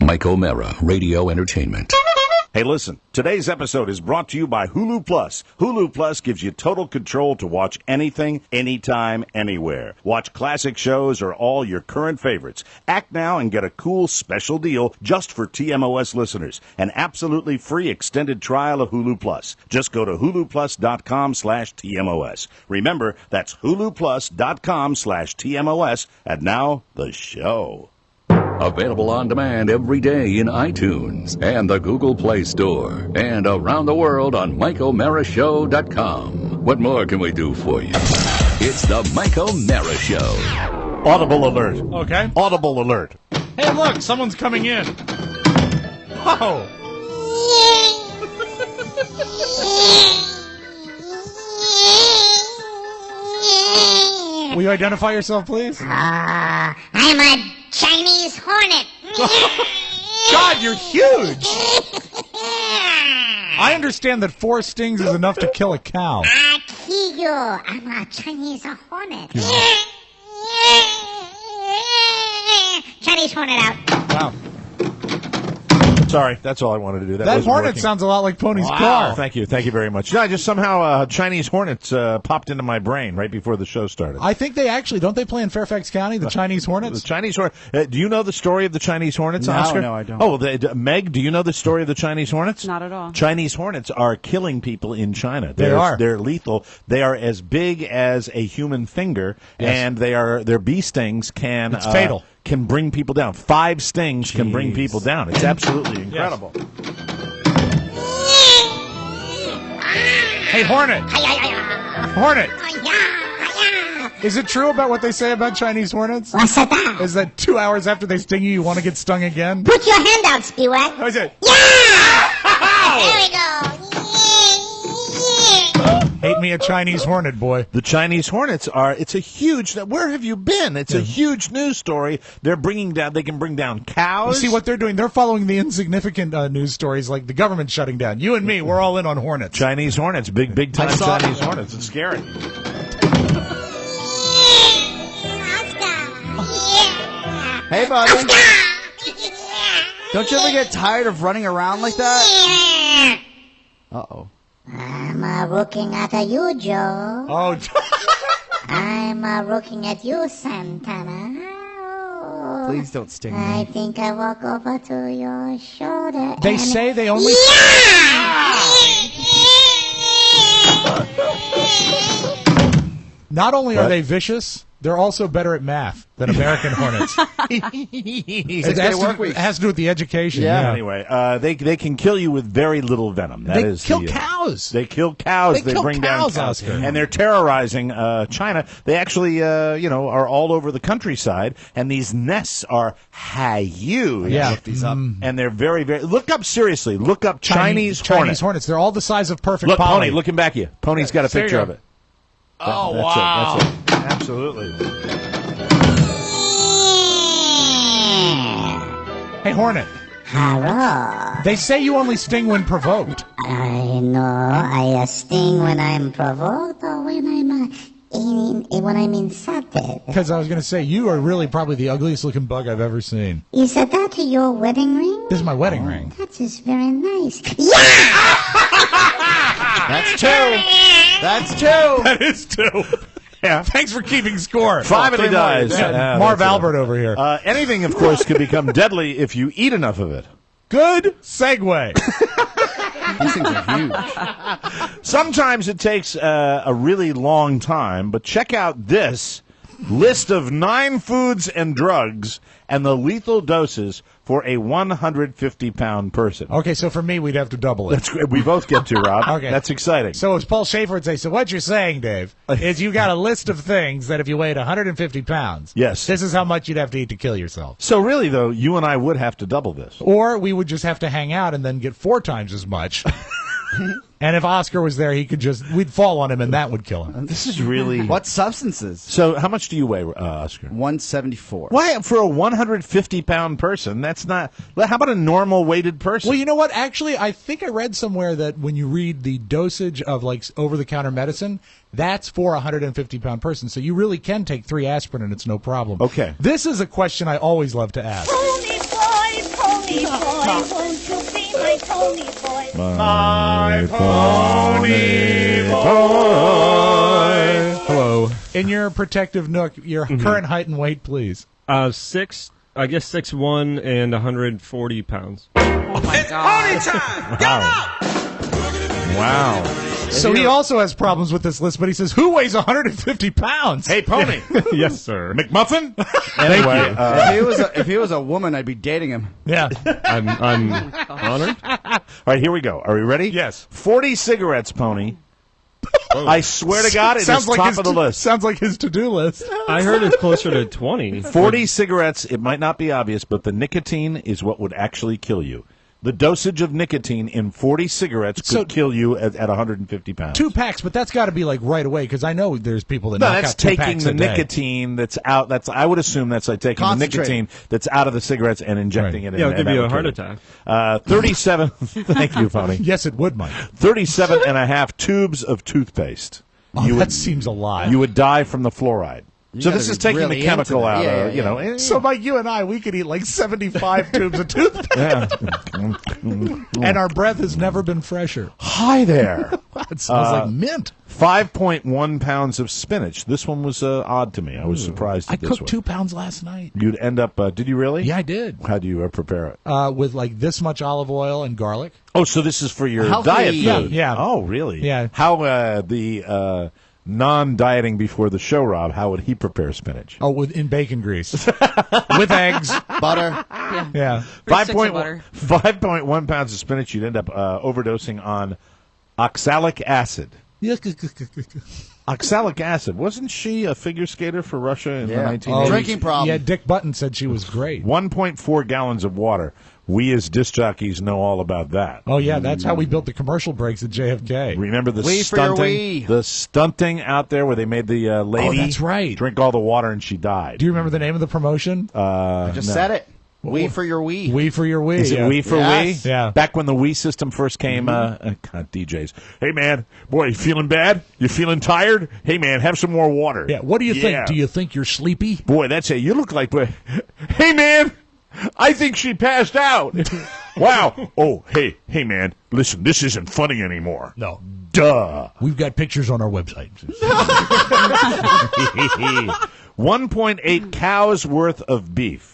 Mike O'Mara, Radio Entertainment. Hey, listen, today's episode is brought to you by Hulu Plus. Hulu Plus gives you total control to watch anything, anytime, anywhere. Watch classic shows or all your current favorites. Act now and get a cool special deal just for TMOS listeners. An absolutely free extended trial of Hulu Plus. Just go to huluplus.com/TMOS. Remember, that's huluplus.com/TMOS. And now, the show. Available on demand every day in iTunes and the Google Play Store. And around the world on MikeO'MaraShow.com. What more can we do for you? It's the Mike O'Mara Show. Audible alert. Okay. Audible alert. Hey, look, someone's coming in. Oh. Will you identify yourself, please? I'm a Chinese hornet. God, you're huge. I understand that 4 stings is enough to kill a cow. I kill you. I'm a Chinese hornet. Chinese hornet out. Wow. Sorry, that's all I wanted to do. That wasn't hornet working. sounds a lot like Pony's Wow. car. Thank you very much. No, just somehow Chinese hornets popped into my brain right before the show started. I think they actually, don't they play in Fairfax County, the Chinese Hornets? The Chinese Hornets. Do you know the story of the Chinese Hornets, No, Oscar? no, I don't. Oh, Meg, do you know the story of the Chinese Hornets? Not at all. Chinese Hornets are killing people in China. They are. They're lethal. They are as big as a human finger, and their bee stings can... It's fatal. Can bring people down. 5 stings can bring people down. It's absolutely incredible. Hey, Hornet. Hornet. Is it true about what they say about Chinese hornets? What's that? Is that 2 hours after they sting you, you want to get stung again? Put your hand out, Spiwak. How is it? Yeah! There we go. Hate me a Chinese hornet, boy. The Chinese Hornets it's a huge, where have you been? It's a huge news story. They can bring down cows. You see what they're doing? They're following the insignificant news stories like the government shutting down. You and me, we're all in on hornets. Chinese Hornets, big time Chinese Hornets. It's scary. Hey, buddy. Don't you ever get tired of running around like that? Uh-oh. I'm looking at you, Joe. Oh, I'm looking at you, Santana. Please don't sting I me. think I walk over to your shoulder. they and say they only... Not only are they vicious, they're also better at math than American hornets. It has to do with the education. Yeah. Anyway, they can kill you with very little venom. That They is kill the, cows. They kill cows. They kill bring cows, down cows, Oscar. and they're terrorizing China. They actually, are all over the countryside, and these nests are huge. Yeah. Look these up. And they're very, very. Look up seriously. Look up Chinese hornets. They're all the size of perfect Look, Polly. Pony, looking back at you. Pony's got a There you picture go. of it. Oh, That's wow. That's it. Absolutely. Hey, Hornet. Hello. They say you only sting when provoked. I know I sting when I'm provoked or when I'm insulted. Because I was going to say, you are really probably the ugliest looking bug I've ever seen. Is that your wedding ring? This is my wedding ring. That is very nice. Yeah! That's 2. That's 2. That is 2. Yeah. Thanks for keeping score. 5 and he dies. Yeah, Marv Albert over here. Anything, of course, could become deadly if you eat enough of it. Good segue. These things are huge. Sometimes it takes a really long time, but check out this list of 9 foods and drugs and the lethal doses for a 150-pound person. Okay, so for me, we'd have to double it. That's great. We both get to, Rob. Okay. That's exciting. So as Paul Schaefer would say, so what you're saying, Dave, is you got a list of things that if you weighed 150 pounds, Yes. this is how much you'd have to eat to kill yourself. So really, though, you and I would have to double this. Or we would just have to hang out and then get 4 times as much. And if Oscar was there, we'd fall on him and that would kill him. This is really... What substances? So how much do you weigh, Oscar? 174. Why, for a 150-pound person, that's not... How about a normal weighted person? Well, you know what? Actually, I think I read somewhere that when you read the dosage of like over-the-counter medicine, that's for a 150-pound person. So you really can take 3 aspirin and it's no problem. Okay. This is a question I always love to ask. Pony boy, pony boy, won't you be my pony boy? My pony boy. Hello. In your protective nook, your current height and weight, please. 6'1" and 140 pounds. Oh my God. Wow. So he also has problems with this list, but he says, who weighs 150 pounds? Hey, Pony. Yes, sir. McMuffin? Anyway, If he was a woman, I'd be dating him. Yeah. I'm honored. all right, here we go. Are we ready? Yes. 40 cigarettes, Pony. I swear to God, it is top of the list. Sounds like his to-do list. I heard it's closer to 20. 40 cigarettes, it might not be obvious, but the nicotine is what would actually kill you. The dosage of nicotine in 40 cigarettes could kill you at 150 pounds. 2 packs, but that's got to be like right away, because I know there's people that No, knock that's out 2 taking packs the a day. nicotine that's out. I would assume that's like taking the nicotine that's out of the cigarettes and injecting it in. Yeah, it'll give and you that a heart would kill attack. 37. Thank you, Pony. Yes, it would, Mike. 37 and a half tubes of toothpaste. Oh, that seems a lot. You would die from the fluoride. So this is taking really the chemical into that. out. Yeah, know. So, Mike, you and I, we could eat like 75 tubes of toothpaste. Yeah. And our breath has never been fresher. Hi there. It smells like mint. 5.1 pounds of spinach. This one was odd to me. I was surprised I at this cooked one. 2 pounds last night. You'd end up. Did you really? Yeah, I did. How do you prepare it? With like this much olive oil and garlic. Oh, so this is for your Healthy. diet Yeah, food? yeah. Oh, really? Yeah. How the non-dieting before the show, Rob? How would he prepare spinach? Oh, in bacon grease. With eggs. Butter. Yeah. 5.1 pounds of spinach. You'd end up overdosing on oxalic acid. Oxalic acid. Wasn't she a figure skater for Russia in the 1980s? Drinking problem. Yeah, Dick Button said she was great. 1.4 gallons of water. We as disc jockeys know all about that. Oh, yeah, that's how we built the commercial breaks at JFK. Remember the Wee for your stunting? wee. The stunting out there where they made the lady that's right. drink all the water and she died. Do you remember the name of the promotion? I just said it. Wee for your wee. Wee for your Wii. Is it yeah. Wii for Yes. Wii? Yeah. Back when the Wii system first came, God, DJs. Hey, man, boy, you feeling bad? You feeling tired? Hey, man, have some more water. Yeah, what do you Yeah. think? Do you think you're sleepy? Boy, that's it. You look like, hey, man, I think she passed out. Wow. Oh, hey, man, listen, this isn't funny anymore. No. Duh. We've got pictures on our website. 1.8 cows worth of beef.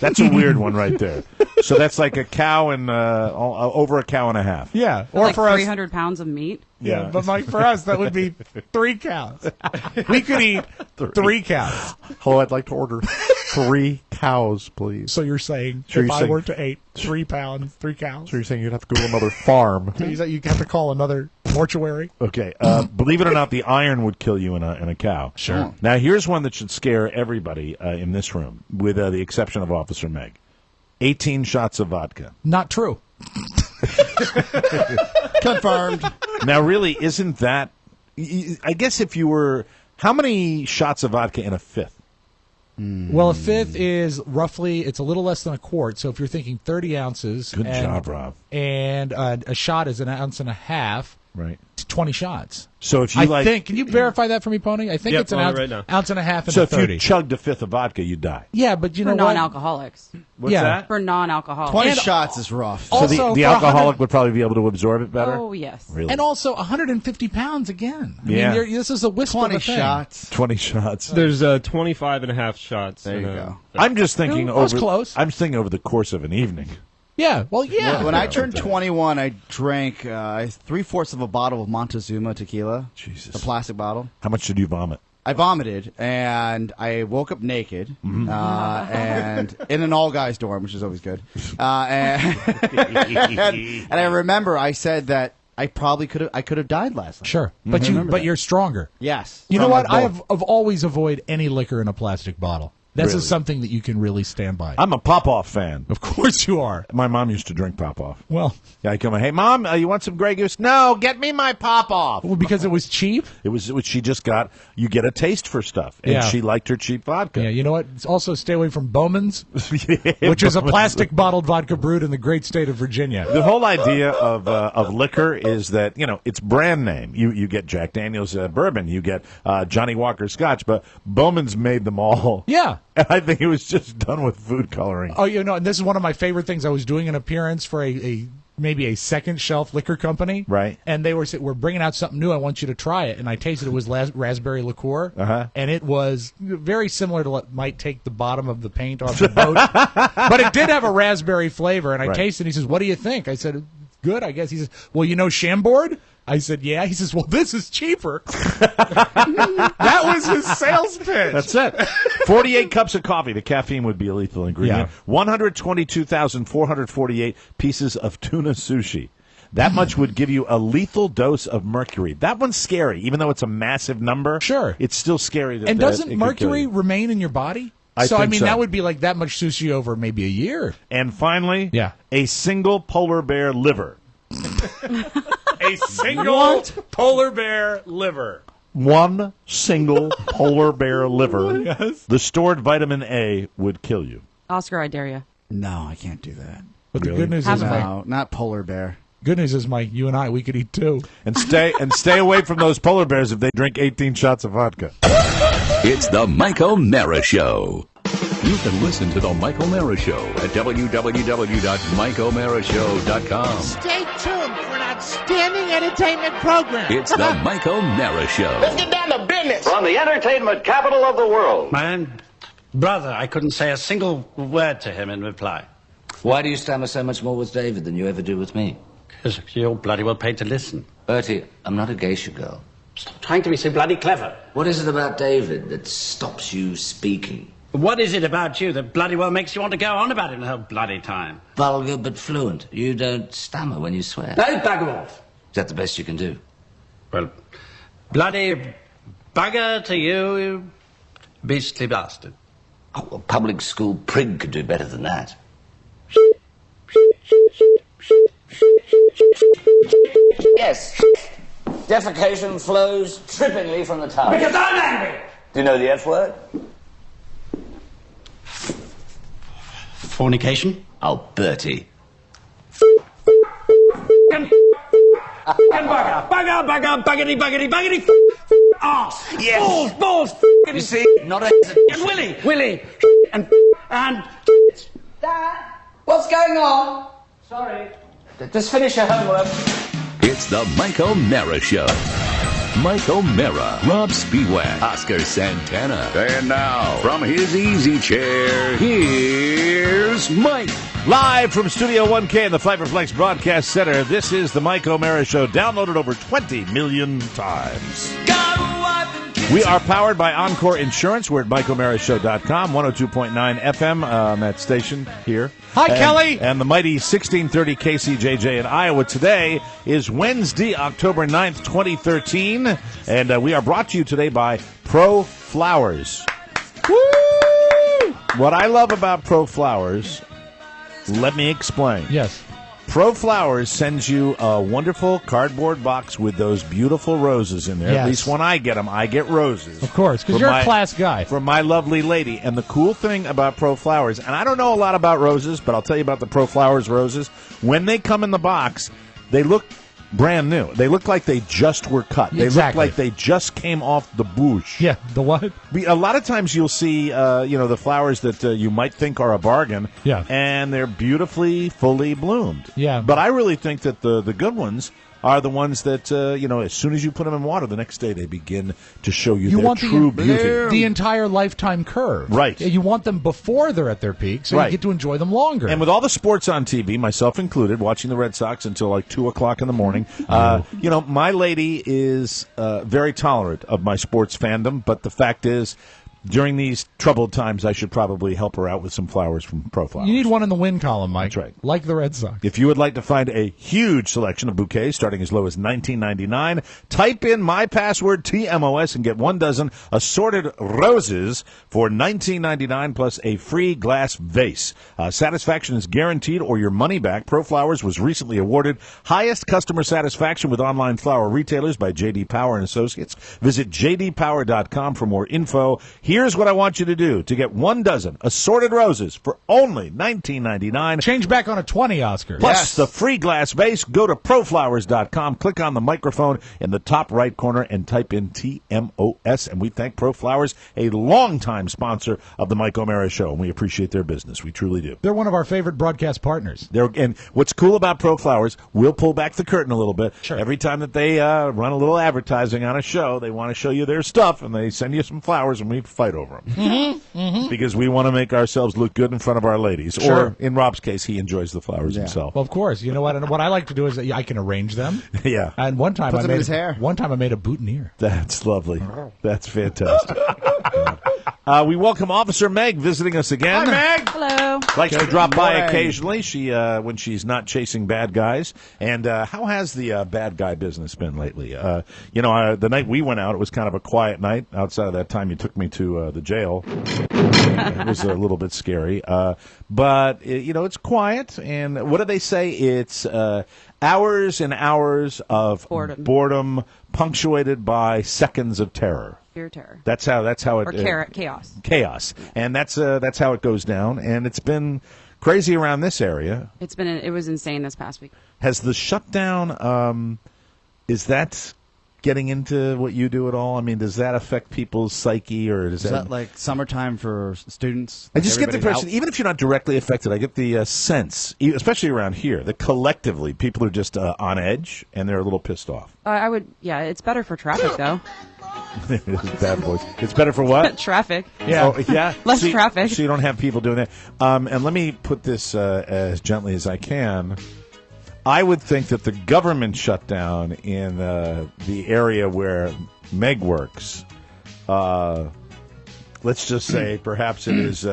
That's a weird one right there. So that's like a cow and over a cow and a half. Yeah. Or like for us. 300 pounds of meat. Yeah, but Mike, for us, that would be 3 cows. We could eat 3 cows. Oh, I'd like to order 3 cows, please. So you're saying So if you're I saying- were to eat 3 pounds, 3 cows, So you're saying you'd have to go to another farm? so you have to call another mortuary? Okay. Believe it or not, the iron would kill you in a cow. Sure. Now, here's one that should scare everybody in this room, with the exception of Officer Meg. 18 shots of vodka. Not true. Confirmed. Now, really, isn't that... I guess if you were... How many shots of vodka in a fifth? Well, a fifth is roughly, it's a little less than a quart. So if you're thinking 30 ounces. Good job, Rob. And a shot is an ounce and a half. Right. To 20 shots. So if you I like... think, can you verify that for me, Pony? I think Yep, it's an on it ounce, right now. ounce and a half and So a if 30. you chugged a fifth of vodka, you'd die. Yeah, but you For know what? non-alcoholics. What's Yeah. that? For non-alcoholics. 20 And- shots is rough. Oh, So Also, the for alcoholic would probably be able to absorb it better? Oh, yes. Really? And also 150 pounds again. I Yeah. mean, this is a wisp 20 of a thing. shots. 20 shots. There's 25 and a half shots. There you in a- go. I'm just thinking Well, that was over... close. I'm thinking over the course of an evening. Yeah, well, yeah. When I turned 21, I drank 3/4 of a bottle of Montezuma tequila. Jesus. The plastic bottle. How much did you vomit? I vomited, and I woke up naked, and in an all-guys dorm, which is always good. And I remember I said that I probably could have died last night. Sure, but you're stronger. Yes. You know From what? a I bowl. have always avoid any liquor in a plastic bottle. This Really? is something that you can really stand by. I'm a Popoff fan. Of course you are. My mom used to drink Popoff. Well, Yeah, I come in, hey, Mom, you want some Grey Goose? No, get me my Popoff. because it was cheap. It was what she just got. You get a taste for stuff. And Yeah. she liked her cheap vodka. Yeah, you know what? Also, stay away from Bowman's, which is a plastic bottled vodka brewed in the great state of Virginia. The whole idea of liquor is that, it's brand name. You get Jack Daniel's bourbon, you get Johnny Walker Scotch, but Bowman's made them all. Yeah. And I think it was just done with food coloring. Oh, and this is one of my favorite things. I was doing an appearance for maybe a second shelf liquor company. Right. And they were saying, we're bringing out something new. I want you to try it. And I tasted it was raspberry liqueur. Uh-huh. And it was very similar to what might take the bottom of the paint off the boat. But it did have a raspberry flavor. And I tasted it. He says, what do you think? I said, good, I guess. He says, well, Chambord? I said, yeah. He says, well, this is cheaper. That was his sales pitch. That's it. 48 cups of coffee. The caffeine would be a lethal ingredient. 122,448 pieces of tuna sushi. That much would give you a lethal dose of mercury. That one's scary, even though it's a massive number. Sure. It's still scary. And doesn't mercury remain in your body? I think so. That would be like that much sushi over maybe a year. And finally, Yeah. a single polar bear liver. A single polar bear liver. One single polar bear liver. Yes. The stored vitamin A would kill you. Oscar, I dare you. No, I can't do that. But Really? the good news is, Have a Mike, No, not polar bear. good news is, Mike, you and I, we could eat too. And stay away from those polar bears if they drink 18 shots of vodka. It's the Mike O'Mara Show. You can listen to the Mike O'Mara Show at www.mikeomarashow.com. Stay tuned for an outstanding entertainment program. It's the Mike O'Mara Show. Let's get down to business. From the entertainment capital of the world. My brother, I couldn't say a single word to him in reply. Why do you stammer so much more with David than you ever do with me? Because you're bloody well paid to listen. Bertie, I'm not a geisha girl. Stop trying to be so bloody clever. What is it about David that stops you speaking? What is it about you that bloody well makes you want to go on about it the whole bloody time? Vulgar but fluent. You don't stammer when you swear. No, bugger off. Is that the best you can do? Well, bloody bugger to you, you beastly bastard. Oh, a public school prig could do better than that. Yes. Defecation flows trippingly from the tongue. Because I'm angry! Do you know the F word? Fornication? Oh, Bertie. Bugger, buggity, arse. Yes. Balls, You see, not a... and Willy, and... Dad, what's going on? Sorry. Just finish your homework. It's the Mike O'Mara Show. Mike O'Mara, Rob Spiewak, Oscar Santana. And now, from his easy chair, here's Mike. Live from Studio 1K in the Fiberflex Broadcast Center, this is the Mike O'Mara Show, downloaded over 20 million times. We are powered by Encore Insurance. We're at MikeO'MaraShow.com, 102.9 FM on that station here. Hi, Kelly. And the mighty 1630 KCJJ in Iowa. Today is Wednesday, October 9th, 2013. And we are brought to you today by Pro Flowers. Woo! What I love about Pro Flowers, let me explain. Yes. Pro Flowers sends you a wonderful cardboard box with those beautiful roses in there. Yes. At least when I get them, I get roses. Of course, because you're a class guy. From my lovely lady. And the cool thing about Pro Flowers, and I don't know a lot about roses, but I'll tell you about the Pro Flowers roses. When they come in the box, they look brand new. They look like they just were cut. They look like they just came off the bush. Yeah, the what? A lot of times you'll see, the flowers that you might think are a bargain. Yeah. And they're beautifully, fully bloomed. Yeah. But I really think that the good ones are the ones that, as soon as you put them in water, the next day they begin to show you their want true beauty. The entire lifetime curve. Right. You want them before they're at their peak, so Right. you get to enjoy them longer. And with all the sports on TV, myself included, watching the Red Sox until like 2 o'clock in the morning, my lady is very tolerant of my sports fandom, but the fact is, during these troubled times, I should probably help her out with some flowers from Pro Flowers. You need one in the win column, Mike. That's right. Like the Red Sox. If you would like to find a huge selection of bouquets starting as low as $19.99, type in my password TMOS and get 1 dozen assorted roses for $19.99 plus a free glass vase. Satisfaction is guaranteed or your money back. Pro Flowers was recently awarded highest customer satisfaction with online flower retailers by J.D. Power and Associates. Visit jdpower.com for more info. Here Here's what I want you to do to get 1 dozen assorted roses for only $19.99. Change back on a 20, Oscar. Plus the free glass vase. Go to proflowers.com, click on the microphone in the top right corner, and type in TMOS. And we thank Pro Flowers, a longtime sponsor of the Mike O'Mara Show, and we appreciate their business. We truly do. They're one of our favorite broadcast partners. And what's cool about Pro Flowers, we'll pull back the curtain a little bit. Sure. Every time that they run a little advertising on a show, they want to show you their stuff, and they send you some flowers, and we fight over them. Because we want to make ourselves look good in front of our ladies. Sure. Or, in Rob's case, he enjoys the flowers himself. Well, of course. You know what? And what I like to do is I can arrange them. Yeah. And one time Puts them in his hair. One time I made a boutonniere. That's lovely. That's fantastic. We welcome Officer Meg visiting us again. Hi, Meg. Hello. Likes to drop by morning. occasionally. She when she's not chasing bad guys. And how has the bad guy business been lately? The night we went out, it was kind of a quiet night. Outside of that time you took me to the jail, it was a little bit scary. But it's quiet. And what do they say? It's hours and hours of boredom punctuated by seconds of terror. Pure terror. That's how it. Or chaos. Chaos, and that's how it goes down. And it's been crazy around this area. It was insane this past week. Has the shutdown? Is that getting into what you do at all? I mean, does that affect people's psyche, or Is that like summertime for students? I just get the Everybody's impression, out? even if you're not directly affected, I get the sense, especially around here, that collectively people are just on edge and they're a little pissed off. It's better for traffic, though. Bad voice. It's better for what? Traffic. Yeah. Oh, yeah. Less traffic. So you don't have people doing that. And let me put this as gently as I can. I would think that the government shutdown in the area where Meg works, let's just say perhaps it is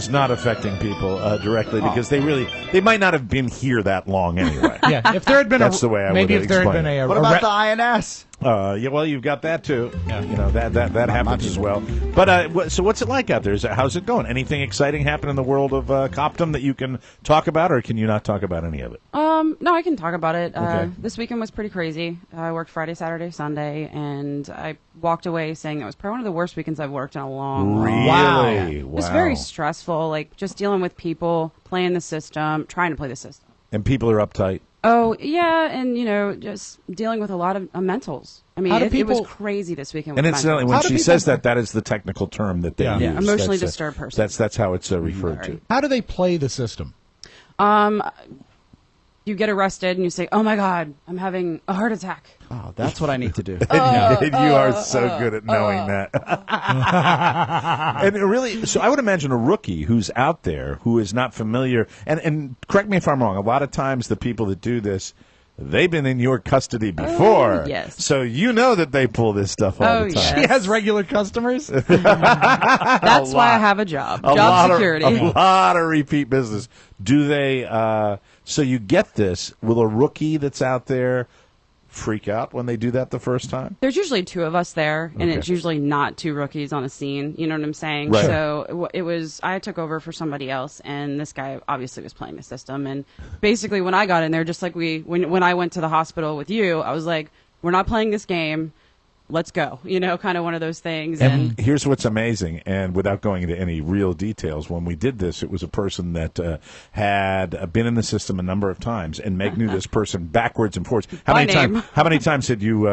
not affecting people directly because they might not have been here that long anyway. Yeah, if there had been that's the way I maybe would if there had explain been it. a What about the INS? Well, you've got that too. Yeah. That happens as well. But so what's it like out there? How's it going? Anything exciting happen in the world of Coptum that you can talk about, or can you not talk about any of it? No, I can talk about it. Okay. This weekend was pretty crazy. I worked Friday, Saturday, Sunday, and I walked away saying it was probably one of the worst weekends I've worked in a long Really? Wow. Wow. It was very stressful, like just dealing with people, playing the system, trying to play the system. And people are uptight. Oh, yeah, and, just dealing with a lot of mentals. I mean, it was crazy this weekend. And with incidentally, mentals. when she says that is the technical term that they use. Yeah, emotionally That's, disturbed person. That's how it's referred to. How do they play the system? You get arrested and you say, "Oh my God, I'm having a heart attack." Oh, that's what I need to do. And you are so good at knowing that. And really, so I would imagine a rookie who's out there who is not familiar, and correct me if I'm wrong, a lot of times the people that do this, they've been in your custody before. Yes. So you know that they pull this stuff all the time. yes. She has regular customers. That's why I have a job. Job security. A lot of repeat business. Do they, so you get this, will a rookie that's out there freak out when they do that the first time? There's usually two of us there, and Okay. it's usually not two rookies on a scene. You know what I'm saying? Right. So it was. I took over for somebody else, and this guy obviously was playing the system. And basically, when I got in there, just like when I went to the hospital with you, I was like, "We're not playing this game. Let's go." Kind of one of those things. And here's what's amazing, and without going into any real details, when we did this, it was a person that had been in the system a number of times, and Meg knew this person backwards and forwards. How By many name. times? How many times had you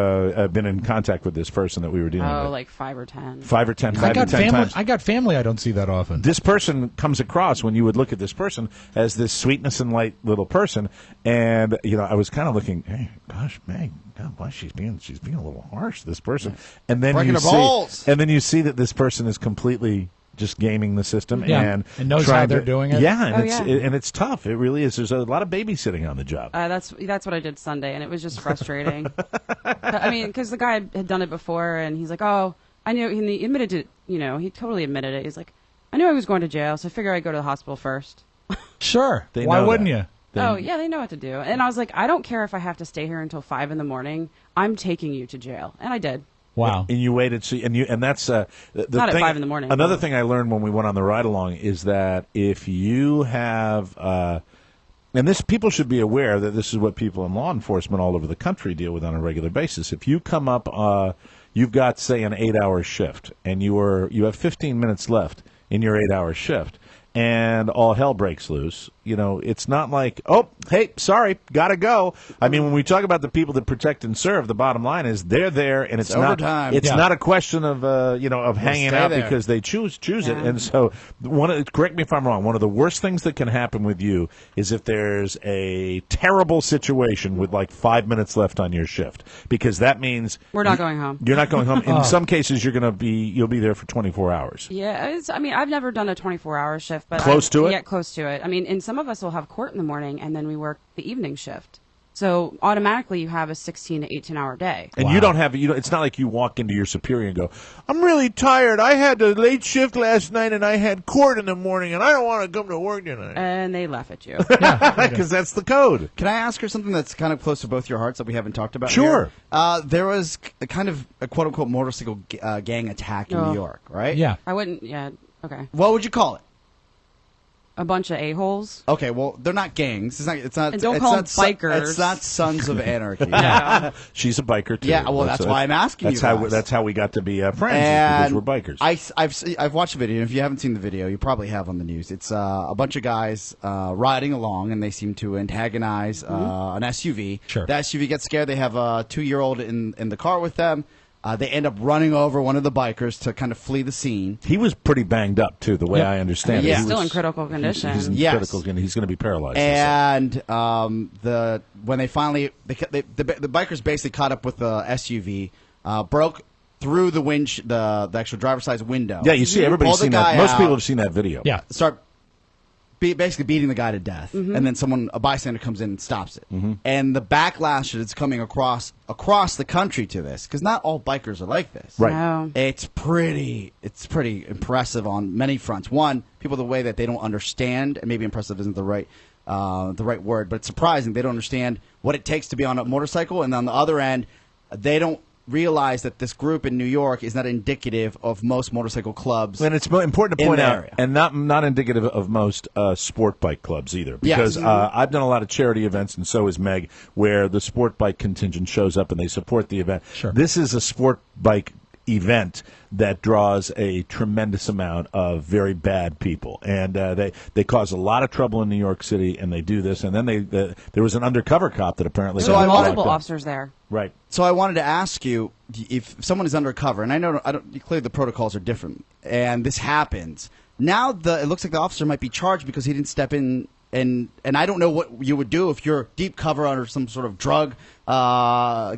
been in contact with this person that we were dealing with? like 5 or 10. 5 or 10, I 5 got to 10 family. times. I got family. I don't see that often. This person comes across when you would look at this person as this sweetness and light little person, and I was kind of looking, hey, gosh, Meg, God, why she's being a little harsh. This person, and then Breaking you her balls. see, and then you see that this person is completely just gaming the system Yeah, and knows how trying they're doing it. Yeah, and Oh, it's yeah. and it's tough. It really is. There's a lot of babysitting on the job. That's what I did Sunday, and it was just frustrating. I mean, because the guy had done it before, and he's like, "Oh, I knew." And he admitted to, he totally admitted it. He's like, "I knew I was going to jail, so I figured I'd go to the hospital first." Sure. They Why know wouldn't that. you? Oh, yeah, they know what to do. And I was like, I don't care if I have to stay here until 5 a.m. I'm taking you to jail. And I did. Wow. And you waited, and that's the Not at thing, 5 a.m. Another thing I learned when we went on the ride along is that if you have And this people should be aware that this is what people in law enforcement all over the country deal with on a regular basis. If you come up, you've got, say, an 8-hour shift, and you have 15 minutes left in your 8-hour shift, and all hell breaks loose. It's not like, oh, hey, sorry, gotta go. I mean, when we talk about the people that protect and serve, the bottom line is they're there, and it's not overtime. It's not a question of of hanging out there because they choose it. And so, correct me if I'm wrong. One of the worst things that can happen with you is if there's a terrible situation with like 5 minutes left on your shift, because that means we're not going home. You're not going home. In some cases, you'll be there for 24 hours. Yeah, I've never done a 24-hour shift, but close to it. Yeah, close to it. I mean, and some of us will have court in the morning, and then we work the evening shift. So automatically, you have a 16 to 18-hour day. And you don't have it's not like you walk into your superior and go, "I'm really tired. I had a late shift last night, and I had court in the morning, and I don't want to come to work tonight." And they laugh at you. Because that's the code. Can I ask her something that's kind of close to both your hearts that we haven't talked about? Sure. Here? There was a kind of a quote-unquote motorcycle gang attack in New York, right? Yeah. I wouldn't. Yeah. Okay. What would you call it? A bunch of a-holes. Okay, well, they're not gangs. It's not. And don't call them bikers. It's not Sons of Anarchy. She's a biker too. Yeah, well, that's why I'm asking you guys. That's how we got to be friends, and because we're bikers. I've watched the video, and if you haven't seen the video, you probably have on the news. It's a bunch of guys riding along, and they seem to antagonize an SUV. Sure. The SUV gets scared. They have a 2-year-old in the car with them. They end up running over one of the bikers to kind of flee the scene. He was pretty banged up, too, the way I understand it. He's still in critical condition. He's in critical condition. He's going to be paralyzed. And when they finally the bikers basically caught up with the SUV, broke through the actual driver's side window. Yeah, you see, everybody's seen that. Most people have seen that video. Yeah. Start basically beating the guy to death, and then a bystander comes in and stops it. And the backlash that's coming across the country to this, because not all bikers are like this. Right. No. It's pretty impressive on many fronts. One, people the way that they don't understand, and maybe impressive isn't the right word, but it's surprising they don't understand what it takes to be on a motorcycle, and on the other end, they don't realize that this group in New York is not indicative of most motorcycle clubs. And it's important to point out, area. and not indicative of most sport bike clubs either. Because I've done a lot of charity events, and so has Meg, where the sport bike contingent shows up and they support the event. Sure. This is a sport bike event that draws a tremendous amount of very bad people, and they cause a lot of trouble in New York City, and they do this, and then there was an undercover cop that apparently There were multiple officers there. Right. So I wanted to ask you, if someone is undercover, and I know clearly the protocols are different, and this happens now, it looks like the officer might be charged because he didn't step in. And I don't know what you would do if you're deep cover under some sort of drug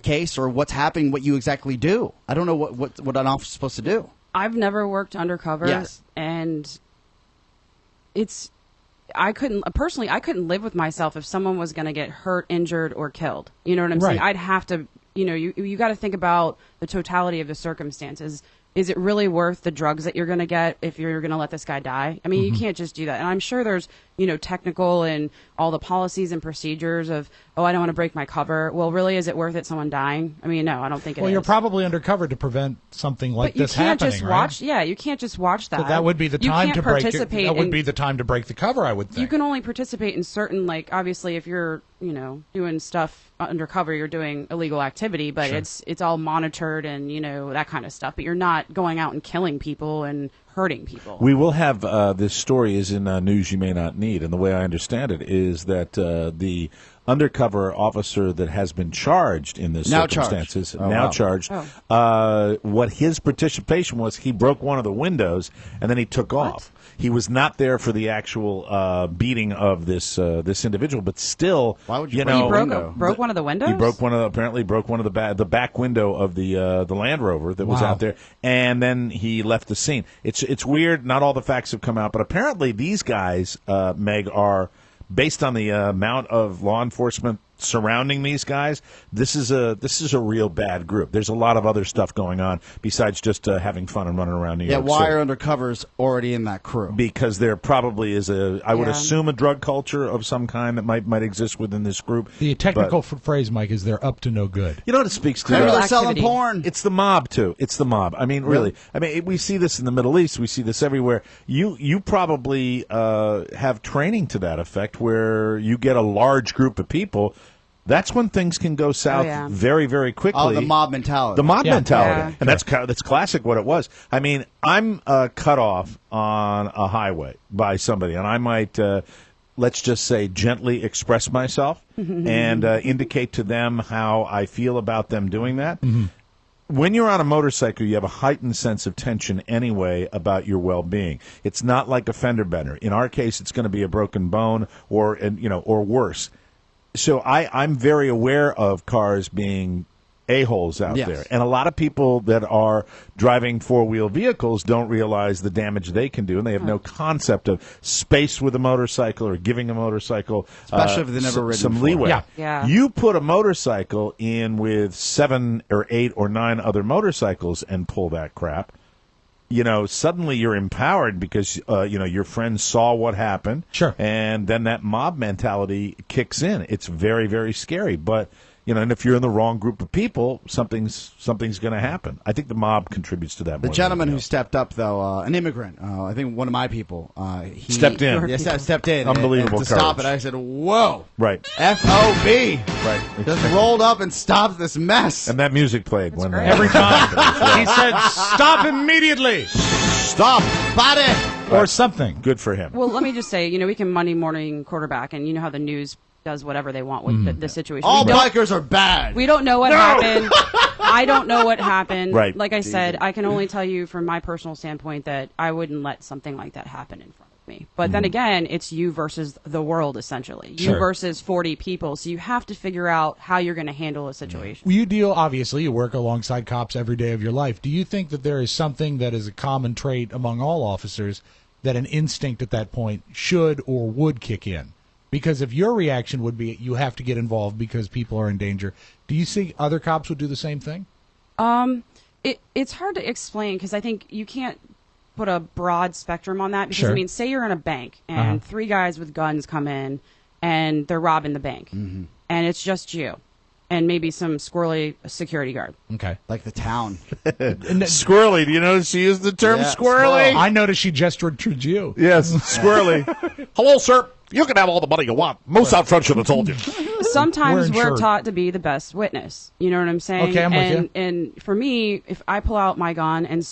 case, or what's happening, what you exactly do. I don't know what an officer's supposed to do. I've never worked undercover, Yes. and I couldn't live with myself if someone was going to get hurt, injured, or killed. You know what I'm saying? Right. I'd have to, you got to think about the totality of the circumstances. Is it really worth the drugs that you're going to get if you're going to let this guy die? I mean, you can't just do that. And I'm sure there's, technical and all the policies and procedures of, I don't want to break my cover. Well, really, is it worth it, someone dying? I mean, no, I don't think it is. Well, you're probably undercover to prevent something like this happening, just right? watch. Yeah, you can't just watch that. So that would be the time to break it. That would in- be the time to break the cover, I would think. You can only participate in certain, obviously, if you're, doing stuff undercover, you're doing illegal activity, but Sure. it's all monitored and, that kind of stuff. But you're not going out and killing people and hurting people. We will have this story is in news you may not need, and the way I understand it is that the undercover officer that has been charged in this circumstances, charged. What his participation was, he broke one of the windows and then he took off. He was not there for the actual beating of this individual, but still, why would He broke one of the windows? He broke one of the back window of the Land Rover that was out there, and then he left the scene. It's weird. Not all the facts have come out, but apparently these guys, Meg, are based on the amount of law enforcement surrounding these guys, this is a real bad group. There's a lot of other stuff going on besides just having fun and running around New York. Yeah, why are undercovers already in that crew? Because there probably is I would assume, a drug culture of some kind that might exist within this group. The technical phrase, Mike, is they're up to no good. You know what it speaks to? They're selling porn. It's the mob too. It's the mob. I mean, really. I mean, we see this in the Middle East. We see this everywhere. You probably have training to that effect, where you get a large group of people. That's when things can go south very, very quickly. Oh, the mob mentality. The mob mentality. Yeah. And that's classic what it was. I mean, I'm cut off on a highway by somebody, and I might, let's just say, gently express myself and indicate to them how I feel about them doing that. When you're on a motorcycle, you have a heightened sense of tension anyway about your well-being. It's not like a fender bender. In our case, it's going to be a broken bone or worse. So I'm very aware of cars being a-holes out there. And a lot of people that are driving four-wheel vehicles don't realize the damage they can do, and they have no concept of space with a motorcycle or giving a motorcycle especially if they've never ridden some before. leeway. Yeah. You put a motorcycle in with 7 or 8 or 9 other motorcycles and pull that crap, suddenly you're empowered because, your friends saw what happened. Sure. And then that mob mentality kicks in. It's very, very scary. But, and if you're in the wrong group of people, something's going to happen. I think the mob contributes to that. The gentleman who stepped up, though, an immigrant, I think one of my people, he stepped in. Yes, stepped in. Unbelievable and to courage. stop it, I said, whoa. Right. FOB. Right. Just rolled up and stopped this mess. And that music played when Every time. He said, stop immediately. Stop. Body. Or something. Good for him. Well, let me just say, we can Monday morning quarterback, and you know how the news does whatever they want with the situation. All bikers are bad. We don't know what happened. I don't know what happened. Right. Like I said, I can only tell you from my personal standpoint that I wouldn't let something like that happen in front of me. But then again, it's you versus the world, essentially. You versus 40 people. So you have to figure out how you're going to handle a situation. Obviously, you work alongside cops every day of your life. Do you think that there is something that is a common trait among all officers that an instinct at that point should or would kick in? Because if your reaction would be you have to get involved because people are in danger, do you think other cops would do the same thing? It's hard to explain because I think you can't put a broad spectrum on that. Because, say you're in a bank and 3 guys with guns come in and they're robbing the bank. And it's just you and maybe some squirrely security guard. Okay. Like the town. Squirrely. Do you notice she used the term squirrely? Squirrel. I noticed she gestured towards you. Yes, squirrely. Hello, sir. You can have all the money you want. Moose out front should have told you. Sometimes we're insured. taught to be the best witness. You know what I'm saying? Okay, I'm with you. And for me, if I pull out my gun and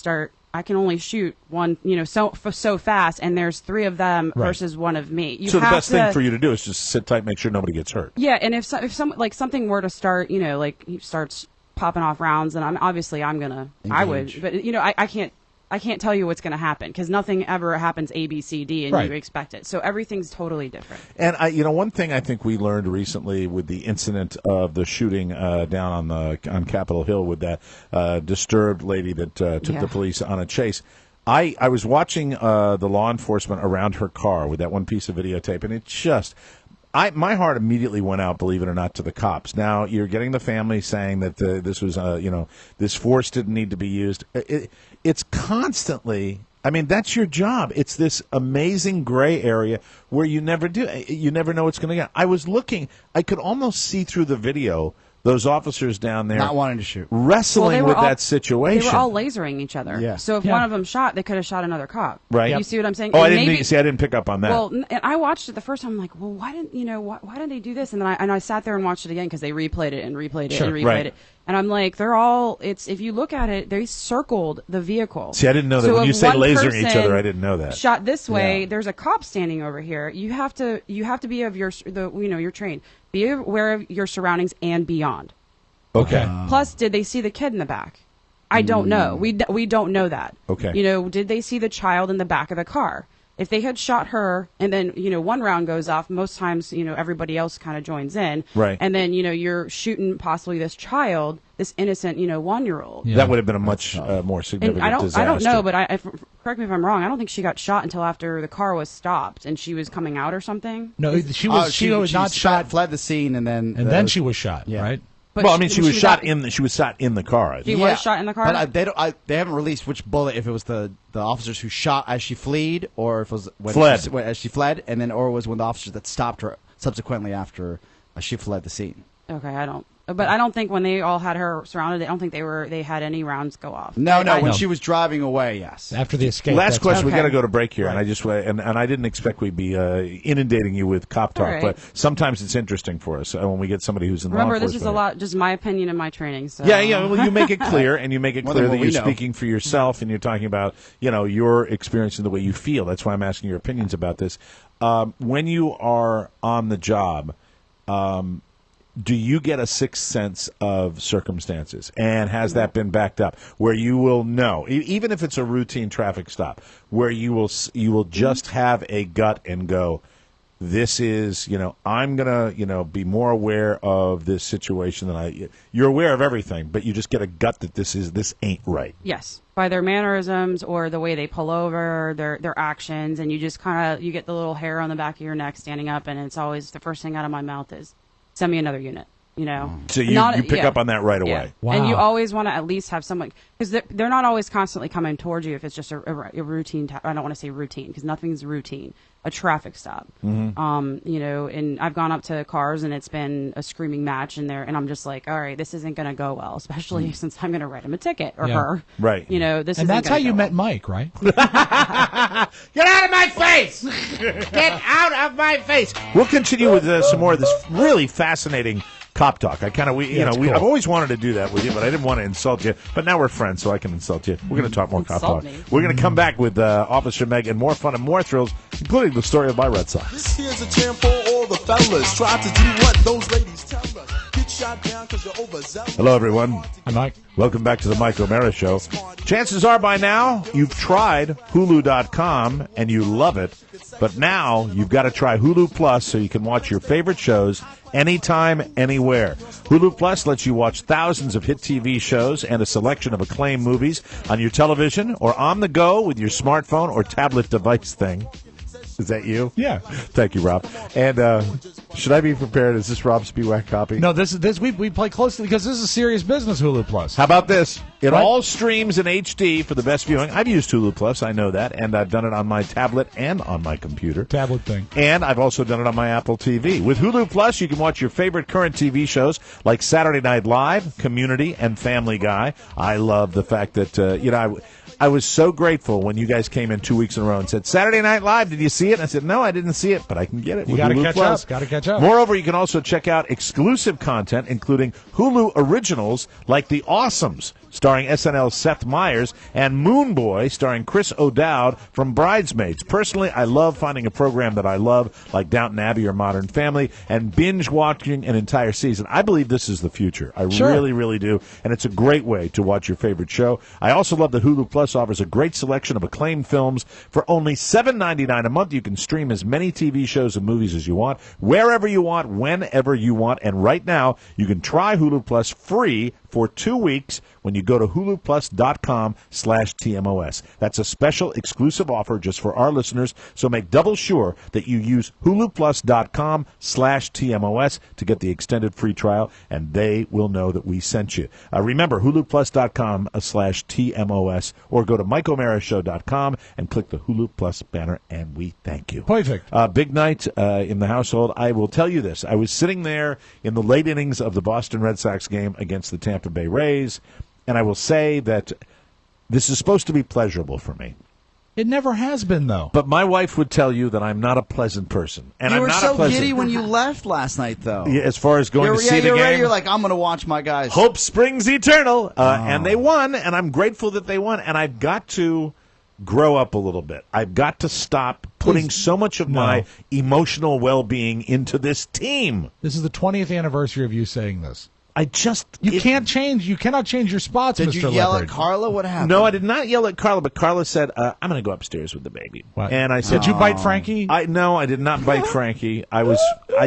I can only shoot one, so fast, and there's 3 of them versus 1 of me. So the best thing for you to do is just sit tight, make sure nobody gets hurt. Yeah, and if something were to start, he starts popping off rounds, and I would, but I can't tell you what's going to happen because nothing ever happons A, B, C, D, and you expect it. So everything's totally different. And one thing I think we learned recently with the incident of the shooting down on Capitol Hill with that disturbed lady that took the police on a chase. I was watching the law enforcement around her car with that one piece of videotape, and it just. My heart immediately went out, believe it or not, to the cops. Now, you're getting the family saying that this was, this force didn't need to be used. It's constantly, that's your job. It's this amazing gray area where you never know what's going to get. I was looking, I could almost see through the video those officers down there not wanting to shoot, wrestling with that situation. They were all lasering each other. Yeah. So if one of them shot, they could have shot another cop. Right. You see what I'm saying? Oh, and I didn't pick up on that. Well, and I watched it the first time. I'm like, well, why didn't they do this? And then I sat there and watched it again because they replayed it and replayed it and replayed it. And I'm like, if you look at it, they circled the vehicle. See, I didn't know that. When you say lasering each other, I didn't know that. Shot this way, there's a cop standing over here. You have to be of you're trained. Be aware of your surroundings and beyond. Okay. Plus, did they see the kid in the back? I don't know. We don't know that. Okay. Did they see the child in the back of the car? if they had shot her and then, one round goes off, most times, everybody else kind of joins in. Right. And then, you're shooting possibly this child, this innocent, 1-year-old. Yeah. That would have been a much more significant disaster. I don't know, but correct me if I'm wrong. I don't think she got shot until after the car was stopped and she was coming out or something. No, she was not shot. Fled the scene and then she was shot. Yeah. Right. But she was shot in the car. I think. She was shot in the car. But they haven't released which bullet. If it was the officers who shot as she fled, or if it was as she fled, or it was when the officers that stopped her subsequently after she fled the scene. Okay, I don't think when they all had her surrounded, I don't think they had any rounds go off. No, when she was driving away, yes. After the escape. Last question, okay. We got to go to break here, right. and I didn't expect we'd be inundating you with cop talk, right. but sometimes it's interesting for us when we get somebody who's in law enforcement. enforcement. This is a lot, just my opinion and my training. So. Yeah. Well, you make it clear, and you make it clear that you're speaking for yourself, and you're talking about your experience and the way you feel. That's why I'm asking your opinions about this. When you are on the job. Do you get a sixth sense of circumstances? And has that been backed up? Where you will know, even if it's a routine traffic stop, where you will just have a gut and go, this is, I'm going to, be more aware of this situation than you're aware of everything, but you just get a gut that this ain't right. Yes. By their mannerisms or the way they pull over, their actions, and you just you get the little hair on the back of your neck standing up, and it's always the first thing out of my mouth is, send me another unit, So you pick up on that right away. Yeah. Wow. And you always want to at least have someone, because they're not always constantly coming towards you if it's just a routine, I don't want to say routine, because nothing's routine, a traffic stop. Mm-hmm. And I've gone up to cars and it's been a screaming match in there, and I'm just like, all right, this isn't going to go well, especially since I'm going to write him a ticket, or her. Right. This and that's how you met Mike, right? Get out of my face! Get out of my face! We'll continue with some more of this really fascinating cop talk. Cool. I've always wanted to do that with you, but I didn't want to insult you. But now we're friends, so I can insult you. We're going to talk more cop talk. We're going to come back with Officer Meg and more fun and more thrills, including the story of my Red Sox. This here's a jam for all the fellas. Try to do what those ladies tell us. Get shot down 'cause you're overzealous. Hello, everyone. I'm Mike. Welcome back to the Mike O'Mara Show. Chances are by now you've tried Hulu.com and you love it, but now you've got to try Hulu Plus so you can watch your favorite shows anytime, anywhere. Hulu Plus lets you watch thousands of hit TV shows and a selection of acclaimed movies on your television or on the go with your smartphone or tablet device thing. Is that you? Yeah. Thank you, Rob. And should I be prepared? Is this Rob Spiewak copy? No, this we play closely because this is serious business. Hulu Plus. How about this? It all streams in HD for the best viewing. I've used Hulu Plus, I know that, and I've done it on my tablet and on my computer. Tablet thing. And I've also done it on my Apple TV. With Hulu Plus, you can watch your favorite current TV shows like Saturday Night Live, Community, and Family Guy. I love the fact that, I was so grateful when you guys came in 2 weeks in a row and said, Saturday Night Live, did you see it? And I said, no, I didn't see it, but I can get it. You got to catch up. Got to catch up. Moreover, you can also check out exclusive content, including Hulu originals like The Awesomes, starring SNL's Seth Meyers, and Moon Boy, starring Chris O'Dowd from Bridesmaids. Personally, I love finding a program that I love, like Downton Abbey or Modern Family, and binge-watching an entire season. I believe this is the future. I really, really do, and it's a great way to watch your favorite show. I also love that Hulu Plus offers a great selection of acclaimed films. For only $7.99 a month, you can stream as many TV shows and movies as you want, wherever you want, whenever you want, and right now, you can try Hulu Plus free for 2 weeks when you go to huluplus.com/TMOS. That's a special exclusive offer just for our listeners, so make double sure that you use huluplus.com/TMOS to get the extended free trial, and they will know that we sent you. Remember, huluplus.com/TMOS, or go to MikeO'MaraShow.com and click the Hulu Plus banner, and we thank you. Perfect. Big night in the household. I will tell you this. I was sitting there in the late innings of the Boston Red Sox game against the Tampa Bay Rays, and I will say that this is supposed to be pleasurable for me. It never has been, though. But my wife would tell you that I'm not a pleasant person. And you I'm were not so a pleasant giddy when you left last night, though. Yeah, as far as going to see the game. Ready, you're like, I'm going to watch my guys. Hope springs eternal. And they won, and I'm grateful that they won. And I've got to grow up a little bit. I've got to stop putting so much of my emotional well-being into this team. This is the 20th anniversary of you saying this. You cannot change your spots, Did Mr. you yell Leopard. at Carla? What happened? No, I did not yell at Carla, but Carla said, "I'm going to go upstairs with the baby." What? And I said, Did you bite Frankie? No, I did not bite Frankie. I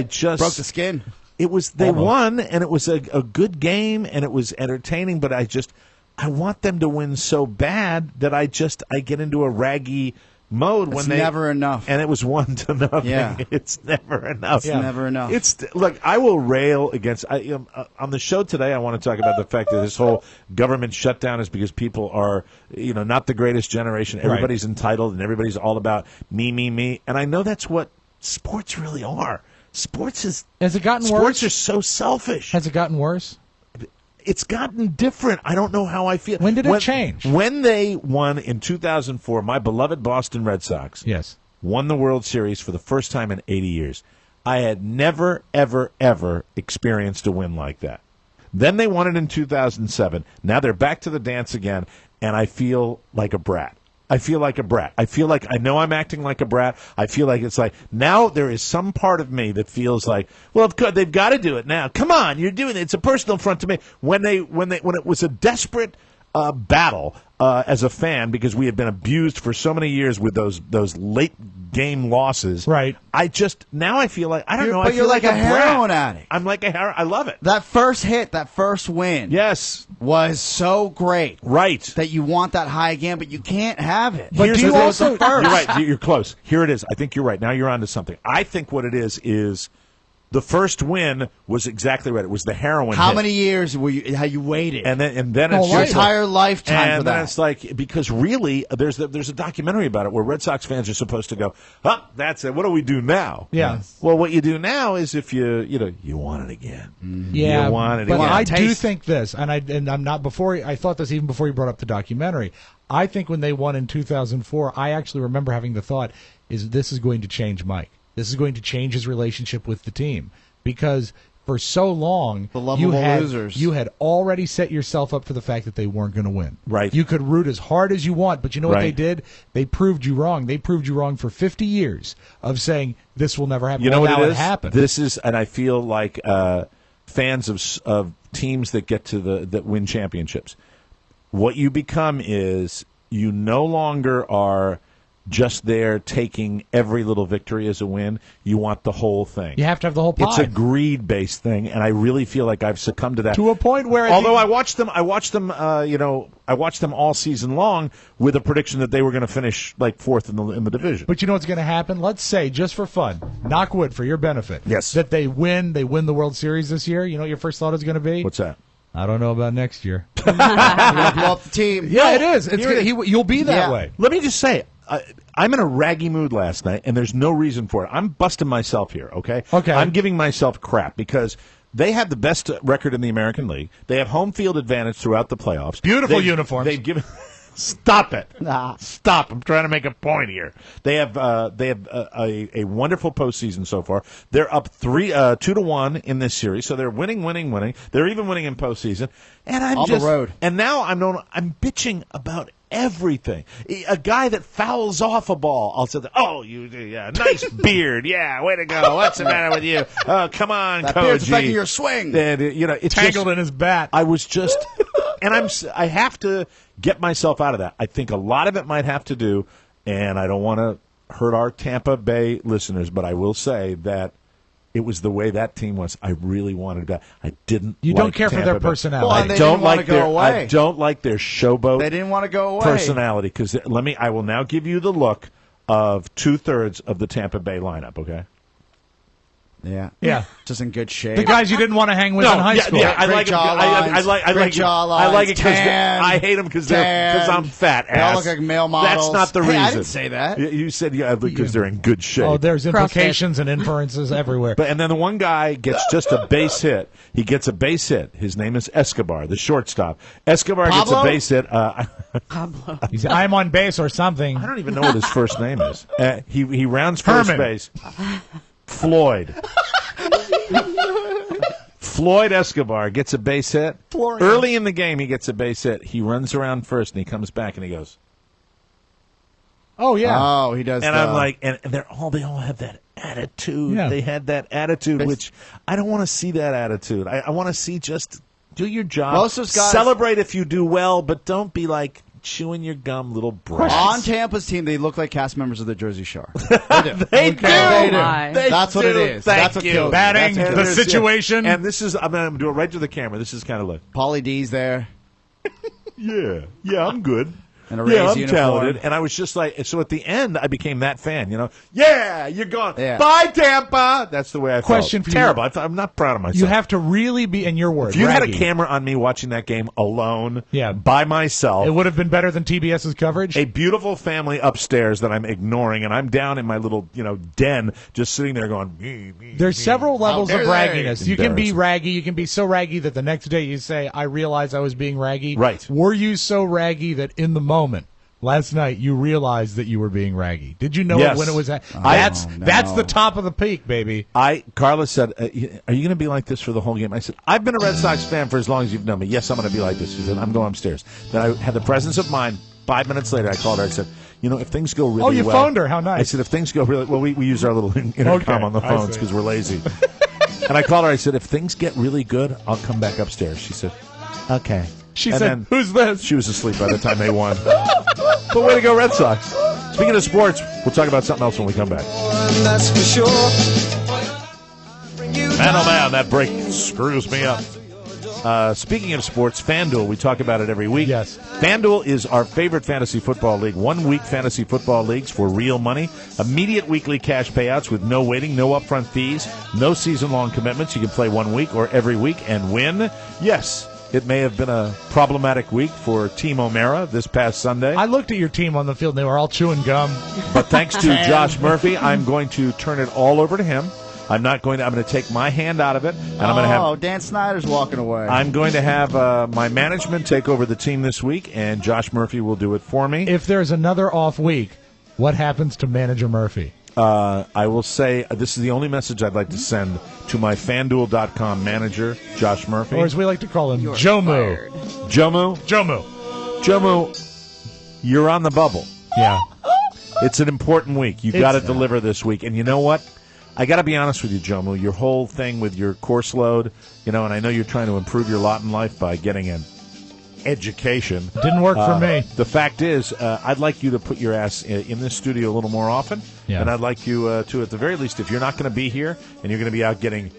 just broke the skin. It was they Almost. won, and it was a good game, and it was entertaining. But I want them to win so bad that I get into a raggy mode It's when they never enough. And it was 1-0. Yeah. It's never enough. It's never enough. Look, I will rail against. On the show today, I want to talk about the fact that this whole government shutdown is because people are, not the greatest generation. Everybody's entitled, and everybody's all about me, me, me. And I know that's what sports really are. Has it gotten worse? Sports are so selfish. Has it gotten worse? It's gotten different. I don't know how I feel. When did it change? When they won in 2004, my beloved Boston Red Sox won the World Series for the first time in 80 years. I had never, ever, ever experienced a win like that. Then they won it in 2007. Now they're back to the dance again, and I feel like a brat. I feel like I know I'm acting like a brat. I feel like it's like now there is some part of me that feels like, well, of course they've got to do it now. Come on, you're doing it. It's a personal affront to me. When it was a desperate battle as a fan because we had been abused for so many years with those late game losses. Right. I feel like I don't know. But I feel you're like a heroin brat. addict. I'm like a heroin. I love it. That first hit, that first win, was so great. Right. That you want that high again, but you can't have it. But do you also? You're right. You're close. Here it is. I think you're right. Now you're onto something. I think what it is the first win was exactly right. It was the heroin. How hit. many years how you waited? And then it's your entire lifetime and for then that. it's like because really there's a documentary about it where Red Sox fans are supposed to go, that's it. What do we do now? Yeah. Well, what you do now is if you want it again. Yeah, you want it but again. I do think this, and I'm not before. I thought this even before you brought up the documentary. I think when they won in 2004, I actually remember having the thought: this is going to change Mike. This is going to change his relationship with the team because for so long the lovable losers. You had already set yourself up for the fact that they weren't going to win. Right. You could root as hard as you want, but you know what they did? They proved you wrong. They proved you wrong for 50 years of saying this will never happen. You know what it is? happened. This is, and I feel like fans of teams that get to that win championships. What you become is you no longer are just there taking every little victory as a win. You want the whole thing. You have to have the whole pie. It's a greed-based thing, and I really feel like I've succumbed to that to a point where. Although I watched them all season long with a prediction that they were going to finish like fourth in the division. But you know what's going to happen? Let's say, just for fun, knock wood for your benefit. Yes. That they win the World Series this year. You know what your first thought is going to be? What's that? I don't know about next year. You're gonna blow up the team. Yeah, it is. You'll be that way. Let me just say, I'm in a raggy mood last night, and there's no reason for it. I'm busting myself here, okay? Okay. I'm giving myself crap because they have the best record in the American League. They have home field advantage throughout the playoffs. Beautiful uniforms. They've given. Stop it! Stop! I'm trying to make a point here. They have a wonderful postseason so far. They're up 2-1 in this series, so they're winning. They're even winning in postseason. And I'm on just the road. And now I'm bitching about everything. A guy that fouls off a ball, I'll say, nice beard, yeah, way to go. What's the matter with you? Oh, come on, that Koji. beard's affecting your swing. And, it's Tangled in his bat. I was just, and I have to get myself out of that. I think a lot of it might have to do, and I don't want to hurt our Tampa Bay listeners, but I will say that it was the way that team was. I really wanted that. I didn't. You don't care for their personality. Well, they didn't want to go away. I don't like their showboat. They didn't want to go away. Personality, because I will now give you the look of 2/3 of the Tampa Bay lineup. Okay. Yeah. Just in good shape. The guys you didn't want to hang with in high school. Yeah, I like them. I like it because I hate them because I'm fat. They all look like male models. That's not the reason. I didn't say that. You said because they're in good shape. Oh, there's implications and inferences everywhere. And then the one guy gets just a base hit. He gets a base hit. His name is Escobar, the shortstop. Escobar gets a base hit. Pablo. I'm on base or something. I don't even know what his first name is. He rounds first base. Floyd. Floyd Escobar gets a base hit. Early in the game, he gets a base hit. He runs around first, and he comes back, and he goes, "Oh, yeah. Oh, he does. And I'm like, and they all have that attitude. Yeah. They had that attitude, which I don't want to see that attitude. I want to see just do your job. Most of those guys celebrate if you do well, but don't be like chewing your gum, little brats. On Tampa's team, they look like cast members of the Jersey Shore. They do. They do. They That's what it do. is. Thank That's what you. kills me. Batting That's what the it is. situation. And this is, I'm going to do it right to the camera. This is kind of like, Pauly D's there. yeah, I'm good. In a Yeah, Rays I'm uniform. talented. And I was just like, so at the end, I became that fan, Yeah, you're gone. Yeah. Bye, Tampa. That's the way I Question felt. for you. Terrible. I'm not proud of myself. You have to really be, in your words, if you had a raggy. camera on me watching that game alone, Yeah. by myself, It would have been better than TBS's coverage. a beautiful family upstairs that I'm ignoring, and I'm down in my little, den, just sitting there going, me. There's several levels of dare they? ragginess. You can be Embarrassing. raggy. You can be so raggy that the next day you say, I realized I was being raggy. Right. Were you so raggy that in the moment, last night, you realized that you were being raggy? Did you know Yes. it when it was at? Oh, That's no. the top of the peak, baby. Carla said, are you going to be like this for the whole game? I said, I've been a Red Sox fan for as long as you've known me. Yes, I'm going to be like this. She said, I'm going upstairs. Then I had the presence of mind. 5 minutes later, I called her. I said, if things go really well. Oh, you phoned her. How nice. I said, if things go really well, we use our little intercom on the I phones see. because we're lazy. And I called her. I said, if things get really good, I'll come back upstairs. She said, okay. She And said, then who's this? She was asleep by the time they won. But way to go, Red Sox. Speaking of sports, we'll talk about something else when we come back. That's for sure. Man, oh man, that break screws me up. Speaking of sports, FanDuel, we talk about it every week. Yes. FanDuel is our favorite fantasy football league. 1 week fantasy football leagues for real money. Immediate weekly cash payouts with no waiting, no upfront fees, no season-long commitments. You can play 1 week or every week and win. Yes, it may have been a problematic week for Team O'Mara this past Sunday. I looked at your team on the field, and they were all chewing gum. But thanks to Josh Murphy, I'm going to turn it all over to him. I'm going to take my hand out of it, and I'm going to have Dan Snyder's walking away. I'm going to have my management take over the team this week, and Josh Murphy will do it for me. If there's another off week, what happens to Manager Murphy? I will say this is the only message I'd like to send to my FanDuel.com manager, Josh Murphy. Or as we like to call him, Jomu. Jomu, you're on the bubble. Yeah. It's an important week. You've got to deliver this week. And you know what? I got to be honest with you, Jomu. Your whole thing with your course load, and I know you're trying to improve your lot in life by getting an education. Didn't work for me. The fact is, I'd like you to put your ass in this studio a little more often. Yeah. And I'd like you to, at the very least, if you're not going to be here and you're going to be out getting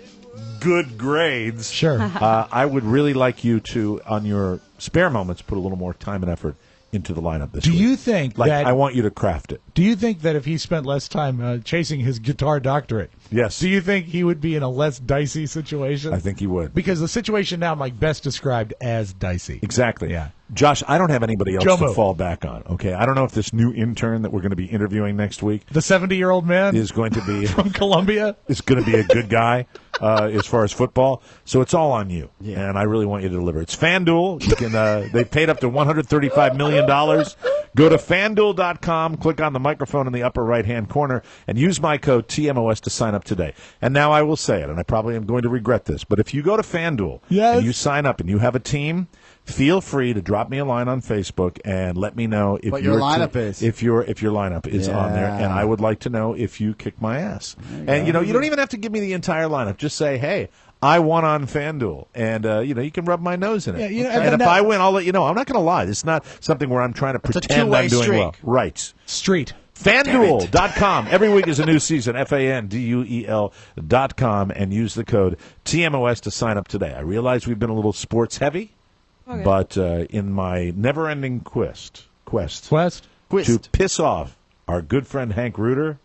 good grades, Sure. I would really like you to, on your spare moments, put a little more time and effort into the lineup this week. Do you think that I want you to craft it. Do you think that if he spent less time chasing his guitar doctorate, Yes. do you think he would be in a less dicey situation? I think he would. Because the situation now, Mike, best described as dicey. Exactly. Yeah. Josh, I don't have anybody else Jomo. to fall back on, okay? I don't know if this new intern that we're going to be interviewing next week The 70-year-old man is going to be from Columbia. is going to be a good guy as far as football. So it's all on you, Yeah. and I really want you to deliver. It's FanDuel. You can. They paid up to $135 million. Go to FanDuel.com, click on the microphone in the upper right-hand corner, and use my code TMOS to sign up today. And now I will say it, and I probably am going to regret this, but if you go to FanDuel Yes. and you sign up and you have a team, feel free to drop me a line on Facebook and let me know if What your team- lineup is. If your lineup is on there, and I would like to know if you kick my ass. And you don't even have to give me the entire lineup. Just say, hey, I won on FanDuel, and you can rub my nose in it. Yeah, and if I win, I'll let you know. I'm not going to lie. This is not something where I'm trying to It's a pretend two-way I'm doing streak. well. Right. Street. FanDuel.com. Every week is a new season. FanDuel.com, and use the code TMOS to sign up today. I realize we've been a little sports heavy, but in my never-ending quest to piss off our good friend Hank Reuter.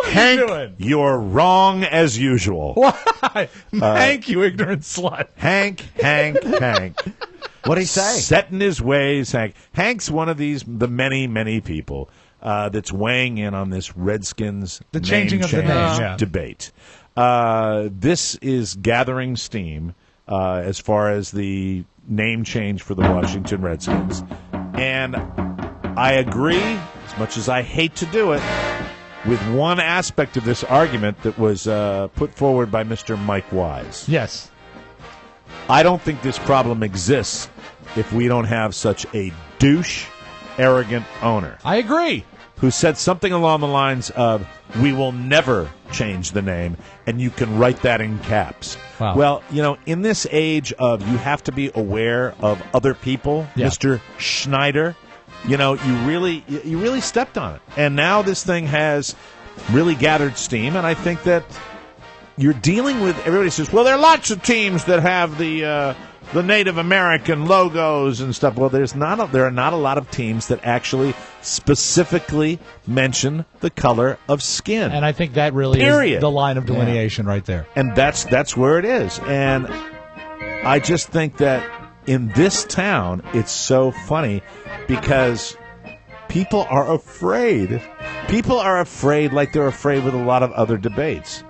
Hank, doing? you're wrong as usual. Why? Hank, you ignorant slut. Hank. What'd he say? Set in his ways, Hank. Hank's one of the many people that's weighing in on this Redskins The changing of the change name, yeah. debate. This is gathering steam as far as the name change for the Washington Redskins. And I agree, as much as I hate to do it, with one aspect of this argument that was put forward by Mr. Mike Wise. Yes. I don't think this problem exists if we don't have such a douche, arrogant owner. I agree. who said something along the lines of, "We will never change the name," and you can write that in caps. Wow. Well, in this age of you have to be aware of other people, Yeah. Mr. Schneider, you really stepped on it. And now this thing has really gathered steam, and I think that you're dealing with, everybody says, well, there are lots of teams that have the Native American logos and stuff. Well, there are not a lot of teams that actually specifically mention the color of skin. And I think that really Period. is the line of delineation right there. And that's where it is. And I just think that in this town, it's so funny because people are afraid. People are afraid like they're afraid with a lot of other debates.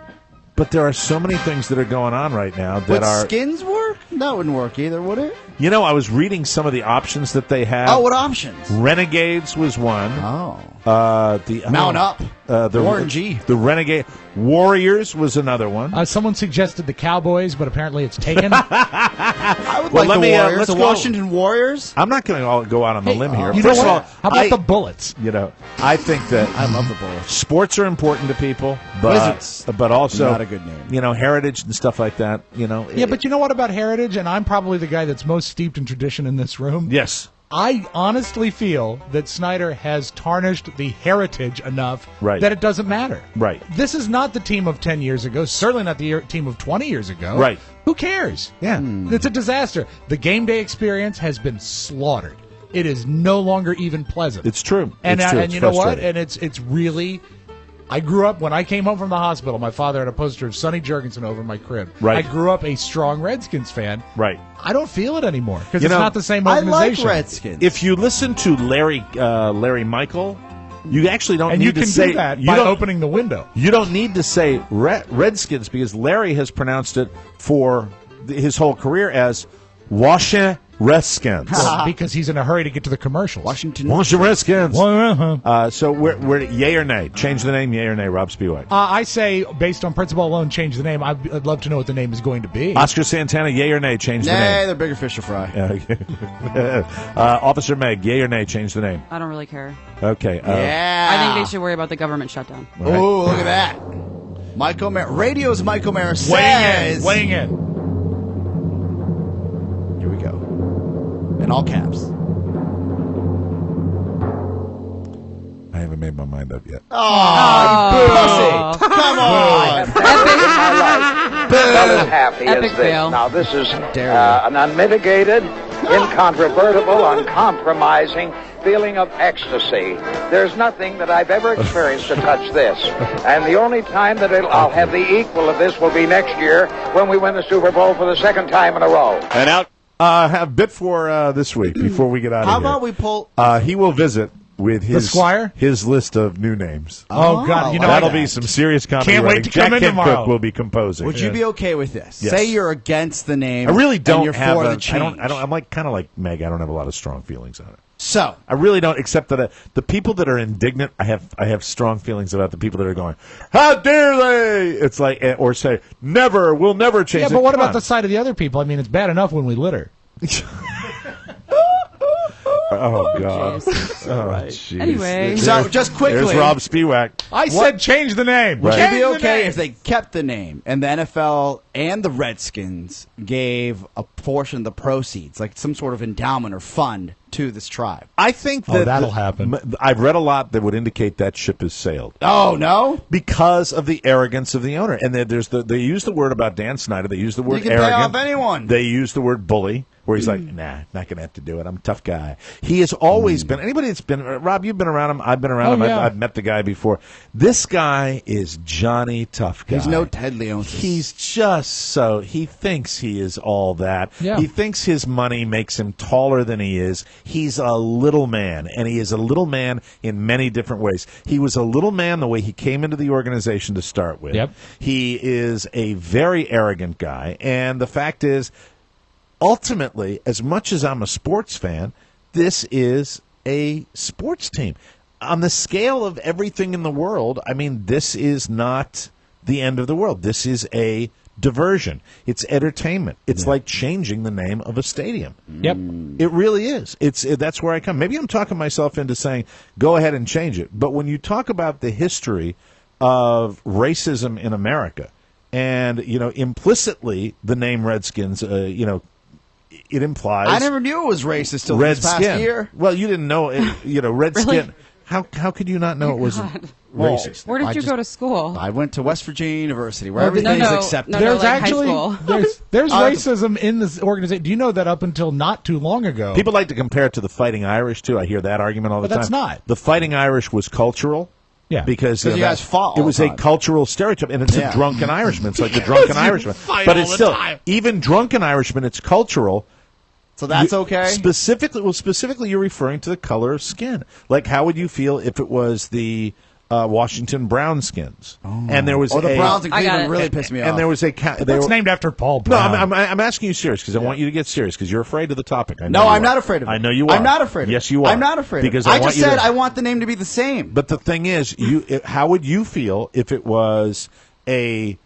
But there are so many things that are going on right now that Would are... skins work? That wouldn't work either, would it? I was reading some of the options that they have. Oh, what options? Renegades was one. Oh. Mount Up. Warren G. The Renegade. Warriors was another one. Someone suggested the Cowboys, but apparently it's taken. I would like the Warriors. let's The go. Washington Warriors. I'm not going to go out on the limb here. You know First of what? all, How about the Bullets? I think that I love the Bullets. sports are important to people, but Wizards. but also Not a good name. heritage and stuff like that. Yeah, but you know what about heritage? And I'm probably the guy that's most steeped in tradition in this room. yes, I honestly feel that Snyder has tarnished the heritage enough Right. that it doesn't matter. Right. This is not the team of 10 years ago, certainly not the team of 20 years ago. Right. Who cares? Yeah. It's a disaster. The game day experience has been slaughtered. It is no longer even pleasant. it's true. And It's true. and It's you know what? frustrating. And it's really. I grew up when I came home from the hospital. My father had a poster of Sonny Jurgensen over my crib. Right. I grew up a strong Redskins fan. Right. I don't feel it anymore because You it's know, not the same I organization. like Redskins. If you listen to Larry Michael, you actually don't and need you to can say do that you by don't- opening the window. You don't need to say Redskins because Larry has pronounced it for his whole career as Washington Redskins. Well, because he's in a hurry to get to the commercials. Washington. Washington Redskins. Uh-huh. So we're yay or nay? Change the name, yay or nay? Rob Spiewak. I say, based on principle alone, change the name. I'd love to know what the name is going to be. Oscar Santana, yay or nay? Change the Nay, name. they're bigger fish to fry. Officer Meg, yay or nay? Change the name. I don't really care. Okay. Yeah. I think they should worry about the government shutdown. Oh, look at that. Mike O'Mara. Radio's Mike O'Mara says. Weighing in. Here we go. In all caps. I haven't made my mind up yet. Oh, pussy. Come on. Well, as happy Epic as this. fail. Now, this is Dare an unmitigated, incontrovertible, uncompromising feeling of ecstasy. There's nothing that I've ever experienced to touch this. And the only time that I'll have the equal of this will be next year when we win the Super Bowl for the second time in a row. And out. Have bit for this week before we get out of How here. about we pull. He will visit with his Squire? his list of new names. Oh, God. You know, That'll I- be some serious comedy. Can't wait writing. to Jack come in Kent tomorrow. Cook will be composing. Would you be okay with this? Yes. Say you're against the name. I really don't and you're have for a, the change. I don't. I'm like kind of like Meg. I don't have a lot of strong feelings on it. So I really don't. Except that the people that are indignant, I have strong feelings about the people that are going, "How dare they?" It's like, or say, "Never, we'll never change." Yeah, it." but what Come about on. the side of the other people? I mean, it's bad enough when we litter. Oh God! jeez. Oh, jeez. Anyway. So, just quickly. There's Rob Spiewak. I said change the name. Would you Change be the okay name. if they kept the name and the NFL and the Redskins gave a portion of the proceeds, like some sort of endowment or fund, to this tribe? I think Oh, that that'll happen. I've read a lot that would indicate that ship has sailed. Oh, no? Because of the arrogance of the owner, and they use the word about Dan Snyder. They use the word You can arrogant. pay off anyone. They use the word bully, where he's like, "Nah, not gonna have to do it. I'm a tough guy." He has always been. Anybody that's been Rob, you've been around him. I've been around him. yeah. I've met the guy before. This guy is Johnny Tough Guy. He's no Ted Leonsis. He's just so he thinks he is all that. Yeah. He thinks his money makes him taller than he is. He's a little man, and he is a little man in many different ways. He was a little man the way he came into the organization to start with. Yep. He is a very arrogant guy, and the fact is, ultimately, as much as I'm a sports fan, this is a sports team. On the scale of everything in the world, I mean, this is not the end of the world. This is a diversion. It's entertainment. It's like changing the name of a stadium. Yep. It really is. That's where I come. Maybe I'm talking myself into saying, go ahead and change it. But when you talk about the history of racism in America, and, implicitly the name Redskins, it implies... I never knew it was racist till this past year. Well, you didn't know, Redskin... Really? How could you not know it was racist? Where did you go to school? I went to West Virginia University, where everything is accepted. There's like actually high school. there's racism in this organization. Do you know that up until not too long ago? People like to compare it to the Fighting Irish, too. I hear that argument all the But time. that's not. The Fighting Irish was cultural. Yeah. Because you guys fought all it was the a time. cultural stereotype, and it's a drunken Irishman. It's like the drunken Irishman. But it's still, even drunken Irishman, it's cultural. So that's okay? Specifically, you're referring to the color of skin. Like, how would you feel if it was the Washington Brownskins? And there was the Browns in Cleveland really pissed me off. And there was It's named after Paul No, Brown. I'm asking you serious because I want you to get serious because you're afraid of the topic. I know No, you I'm are. not afraid of it. I know you are. I'm not afraid of it. Yes, you are. I'm not afraid because of it. I want just you said to- I want the name to be the same. But the thing is, how would you feel if it was a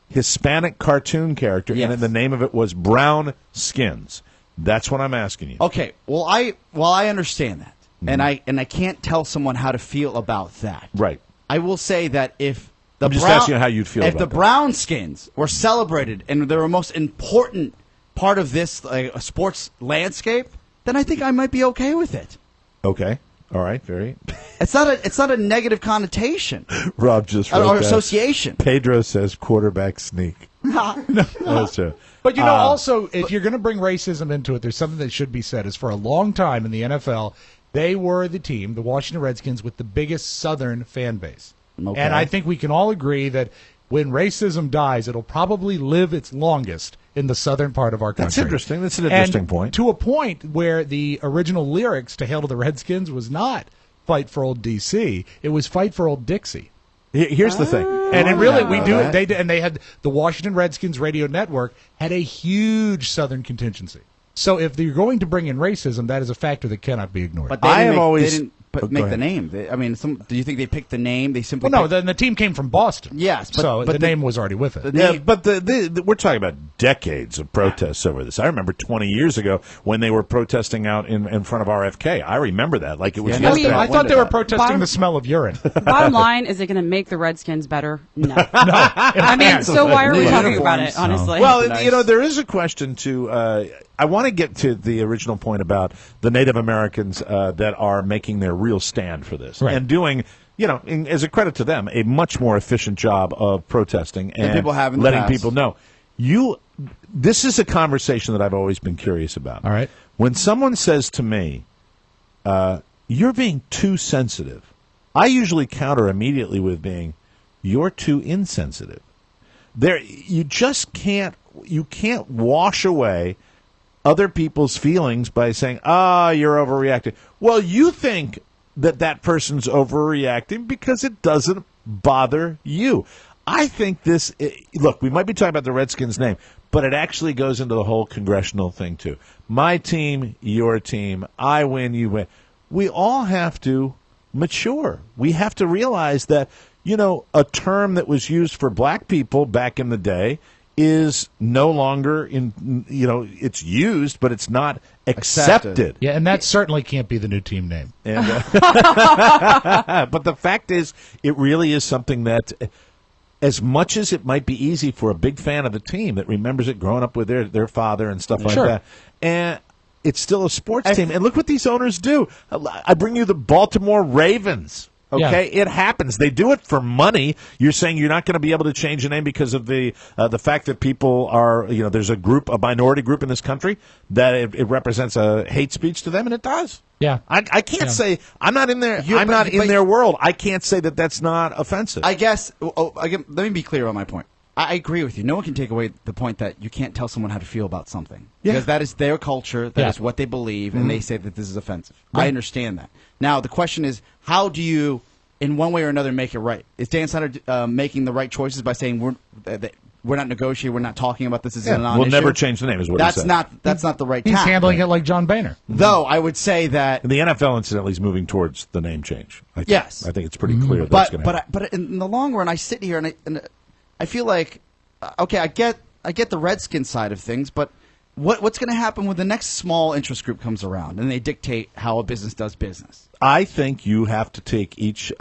Hispanic cartoon character and the name of it was Brown Skins? That's what I'm asking you. Okay, well I understand that. And I can't tell someone how to feel about that. Right. I will say that if I'm just asking you how you'd feel if about the that. Brownskins were celebrated and they're a most important part of this sports landscape, then I think I might be okay with it. Okay. All right. Very. It's not a negative connotation Rob just or wrote that. association. Pedro says quarterback sneak. That's true. But also, if you're going to bring racism into it, there's something that should be said. Is for a long time in the NFL, they were the team, the Washington Redskins, with the biggest Southern fan base. Okay. And I think we can all agree that when racism dies, it'll probably live its longest in the southern part of our country. That's interesting. That's an interesting point. To a point where the original lyrics to Hail to the Redskins was not Fight for Old D.C., it was Fight for Old Dixie. Here's the thing. And it really, we do it. They had the Washington Redskins radio network had a huge Southern contingency. So if you're going to bring in racism, that is a factor that cannot be ignored. But they didn't make the name. Do you think they picked the name? They simply then the team came from Boston. Yes, but the name was already with it. But we're talking about decades of protests over this. I remember 20 years ago when they were protesting out in front of RFK. I remember that like it was yesterday. I thought they were protesting the smell of urine. Bottom line, is it going to make the Redskins better? No. I mean, so why are we talking about it, honestly? Well, there is a question to... I want to get to the original point about the Native Americans that are making their real stand for this and doing, as a credit to them, a much more efficient job of protesting and people have in the letting past. people know. This is a conversation that I've always been curious about. All right. When someone says to me, you're being too sensitive, I usually counter immediately with being, you're too insensitive. You just can't wash away other people's feelings by saying, you're overreacting. Well, you think that person's overreacting because it doesn't bother you. I think look, we might be talking about the Redskins' name, but it actually goes into the whole congressional thing, too. My team, your team, I win, you win. We all have to mature. We have to realize that, a term that was used for black people back in the day is no longer it's used, but it's not accepted. Yeah, and that certainly can't be the new team name. And, but the fact is, it really is something that, as much as it might be easy for a big fan of the team that remembers it growing up with their father and stuff like that, and it's still a sports team. And look what these owners do. I bring you the Baltimore Ravens. Okay, it happens. They do it for money. You're saying you're not going to be able to change the name because of the fact that people are, there's a minority group in this country that it represents a hate speech to them, and it does. Yeah, I can't say I'm not in there. I'm not in their world. I can't say that that's not offensive. I guess. Let me be clear on my point. I agree with you. No one can take away the point that you can't tell someone how to feel about something. Yeah. Because that is their culture, that is what they believe, and they say that this is offensive. Right. I understand that. Now, the question is, how do you, in one way or another, make it right? Is Dan Snyder making the right choices by saying we're not negotiating, we're not talking about this as a non-issue? We'll never change the name, is what he said. That's not the right He's tack. handling it like John Boehner. Though, I would say that... And the NFL, incidentally, is moving towards the name change. Yes. I think it's pretty clear that's going to happen. But in the long run, I sit here and I feel like, okay, I get I get the Redskins side of things, but what's going to happen when the next small interest group comes around and they dictate how a business does business? I think you have to take each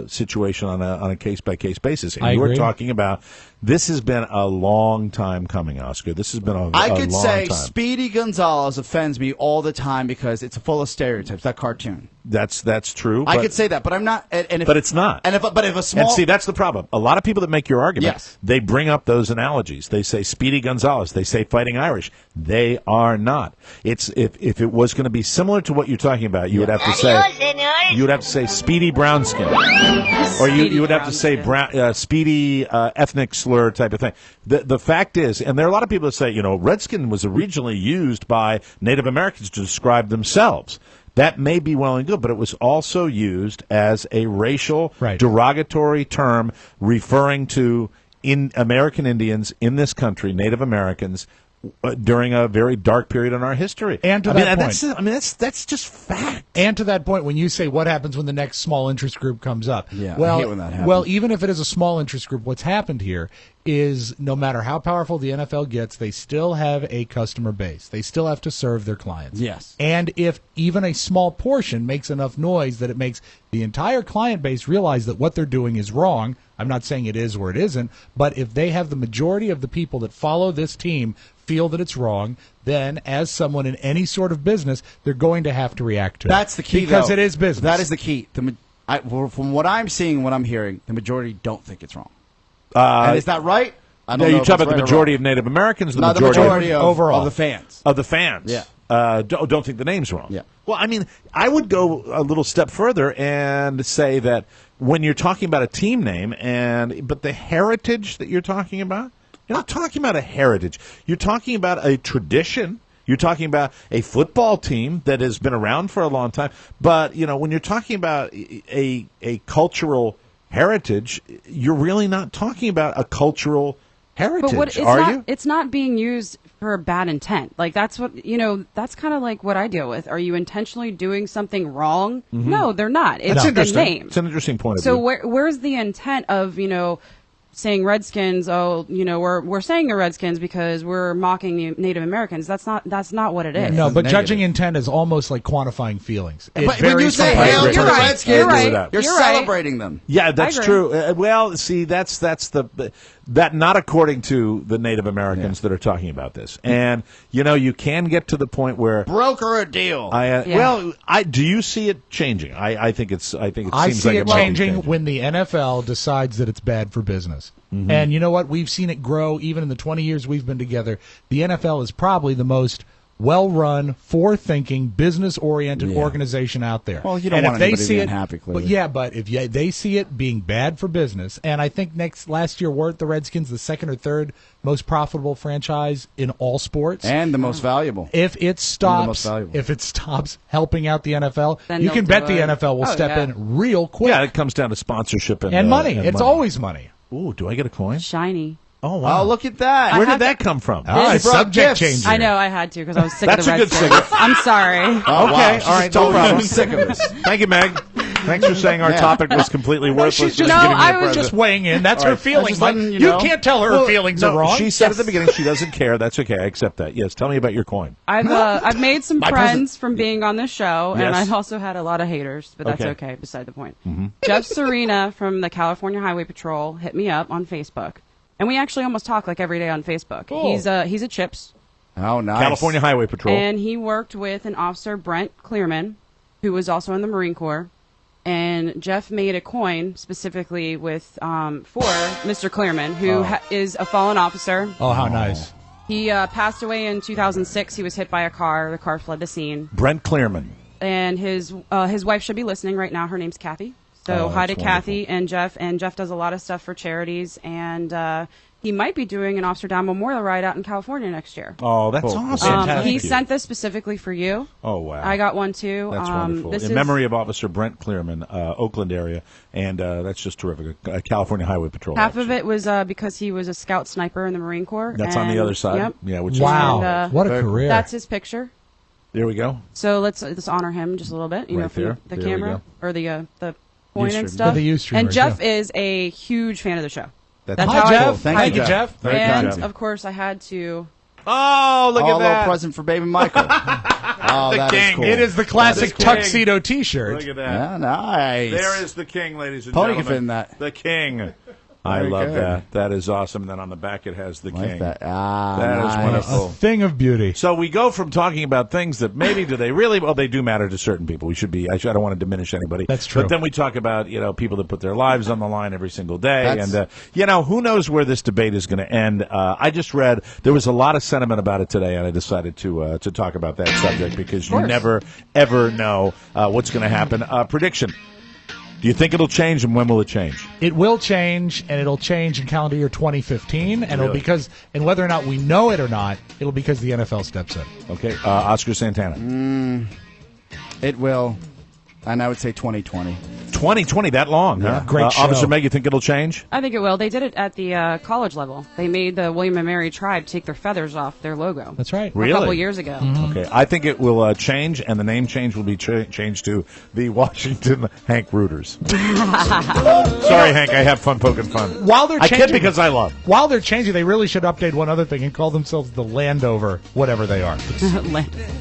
situation on a case-by-case basis. And I you agree. were talking about, this has been a long time coming, Oscar. This has been a I could long say time. Speedy Gonzalez offends me all the time because it's full of stereotypes, that cartoon. That's true. I but- could say that, but I'm not. And if, But it's not. But if a small. And see, that's the problem. A lot of people that make your argument, Yes. they bring up those analogies. They say Speedy Gonzalez. They say Fighting Irish. They are not. It's if it was going to be similar to what you're talking about, you would have to say Speedy Brownskin, or you would have to say Speedy ethnic slur type of thing. The fact is, and there are a lot of people that say, Redskin was originally used by Native Americans to describe themselves. That may be well and good, but it was also used as a racial derogatory term referring to American Indians in this country, Native Americans, during a very dark period in our history. And to that point, that's just fact. And to that point, when you say what happens when the next small interest group comes up, Yeah, well, I hate when that happens. well, even if it is a small interest group, what's happened here is no matter how powerful the NFL gets, they still have a customer base. They still have to serve their clients. Yes. And if even a small portion makes enough noise that it makes the entire client base realize that what they're doing is wrong, I'm not saying it is or it isn't, but if they have the majority of the people that follow this team feel that it's wrong, then as someone in any sort of business, they're going to have to react to it. That's the key, because though. it is business. That is the key. From what I'm seeing and what I'm hearing, the majority don't think it's wrong. Uh, And is that right? I No, don't know you if talk it's about the right or majority wrong. of Native Americans, No, the majority of, overall. of the fans. Of the fans. Yeah. Don't think the name's wrong. Yeah. Well, I mean, I would go a little step further and say that when you're talking about a team name, but the heritage that you're talking about, you're not talking about a heritage. You're talking about a tradition. You're talking about a football team that has been around for a long time. But, when you're talking about a cultural heritage, you're really not talking about a cultural heritage, you? It's not being used for a bad intent. Like that's what that's kind of like what I deal with. Are you intentionally doing something wrong? Mm-hmm. No, they're not. It's That's the interesting. name. It's an interesting point of So view. where's the intent of saying Redskins? Oh, we're saying the Redskins because we're mocking the Native Americans. That's not what it is. No, but negative. judging intent is almost like quantifying feelings. It But when you varies say from hail person to to the person. Redskins, You're right. you're You're right. celebrating them. Yeah, that's agree. true. Well, see, that's that not according to the Native Americans that are talking about this. And you can get to the point where Broker a deal. do you see it changing? I think it I seems see like it might be changing when the NFL decides that it's bad for business. Mm-hmm. And you know what? We've seen it grow even in the 20 years we've been together. The NFL is probably the most well-run, forward-thinking, business-oriented organization out there. Well, you don't and want if they anybody see to be it, unhappy, clearly. but if they see it being bad for business, and I think last year weren't the Redskins the second or third most profitable franchise in all sports, And the most valuable. if it most stops, valuable. helping out the NFL, Then you they'll can do bet the it. NFL will Oh, step yeah. in real quick. Yeah, it comes down to sponsorship and money. It's money. always money. Ooh, do I get a coin? Shiny. Oh, wow. Oh, look at that. Where I did had that come from? Ah, You brought subject gifts. changer. I know I had to because I was sick That's of the a good Redskins. singer. I'm sorry. Oh, Okay, wow. all right, She's no told us problem. she's sick of this. Thank you, Meg. Thanks for saying our Yeah. topic was completely worthless. She's just, and giving me I a was present. just weighing in. That's All her right. feelings. just Mike. letting you You know. can't tell her Well, feelings no, are wrong. She said at the beginning she doesn't care. That's okay. I accept that. Yes, tell me about your coin. I've made some My friends present. from being on this show, and Yes. I've also had a lot of haters, but that's Okay. okay. Beside the point. Jeff Serena from the California Highway Patrol hit me up on Facebook, and we actually almost talk like every day on Facebook. Cool. He's a Chips, Oh, nice. California Highway Patrol. and he worked with an officer, Brent Clearman, who was also in the Marine Corps. And Jeff made a coin specifically with for Mr. Clearman, who is a fallen officer. Oh, how nice. He passed away in 2006. He was hit by a car. The car fled the scene. Brent Clearman. And his wife should be listening right now. Her name's Kathy. So Oh, hi to that's Kathy and Jeff. And Jeff does a lot of stuff for charities. And he might be doing an Officer Down Memorial Ride out in California next year. Oh, that's Cool. awesome. Thank He you. sent this specifically for you. Oh, wow. I got one too. That's wonderful. This In is- memory of Officer Brent Clearman, Oakland area, and that's just terrific. California Highway Patrol. Half actually. of it was because he was a scout sniper in the Marine Corps. That's on the and- other side. Yep. Yeah, which Wow. And, what a career. That's his picture. There we go. So let's honor him just a little bit, Right from there. the There we camera go. or the coin and Ustream. stuff. The Ustream, and right, Jeff yeah. is a huge fan of the show. That's Hi, how Jeff. Thank you, Jeff. Very And kind. of course, I had to. Oh, look a at little that. present for baby Michael. Oh, The that is king. cool. It is the classic That is king. tuxedo T-shirt. Look at that. Yeah, nice. There is the king, ladies and Pony can gentlemen. fit in that. The king. I Very love good. that. That is awesome. And then on the back it has the Like king. that. Ah, That is nice. wonderful. A thing of beauty. So we go from talking about things that maybe do they really? Well, they do matter to certain people. We should be. I don't want to diminish anybody. That's true. But then we talk about people that put their lives on the line every single day, That's- and who knows where this debate is going to end. I just read there was a lot of sentiment about it today, and I decided to talk about that subject because you never ever know what's going to happen. Prediction. Do you think it'll change, and when will it change? It will change, and it'll change in calendar year 2015, and it'll and whether or not we know it or not, it'll because the NFL steps in. Okay, Oscar Santana. It will. And I would say 2020. 2020, that long, huh? Great show. Officer Meg, you think it'll change? I think it will. They did it at the college level. They made the William and Mary tribe take their feathers off their logo. That's right. Really? A couple years ago. Okay, I think it will change, and the name change will be changed to the Washington Hank Rooters. Sorry, Hank, I have fun poking fun. While they're I changing, kid because I love. While they're changing, they really should update one other thing and call themselves the Landover, whatever they are.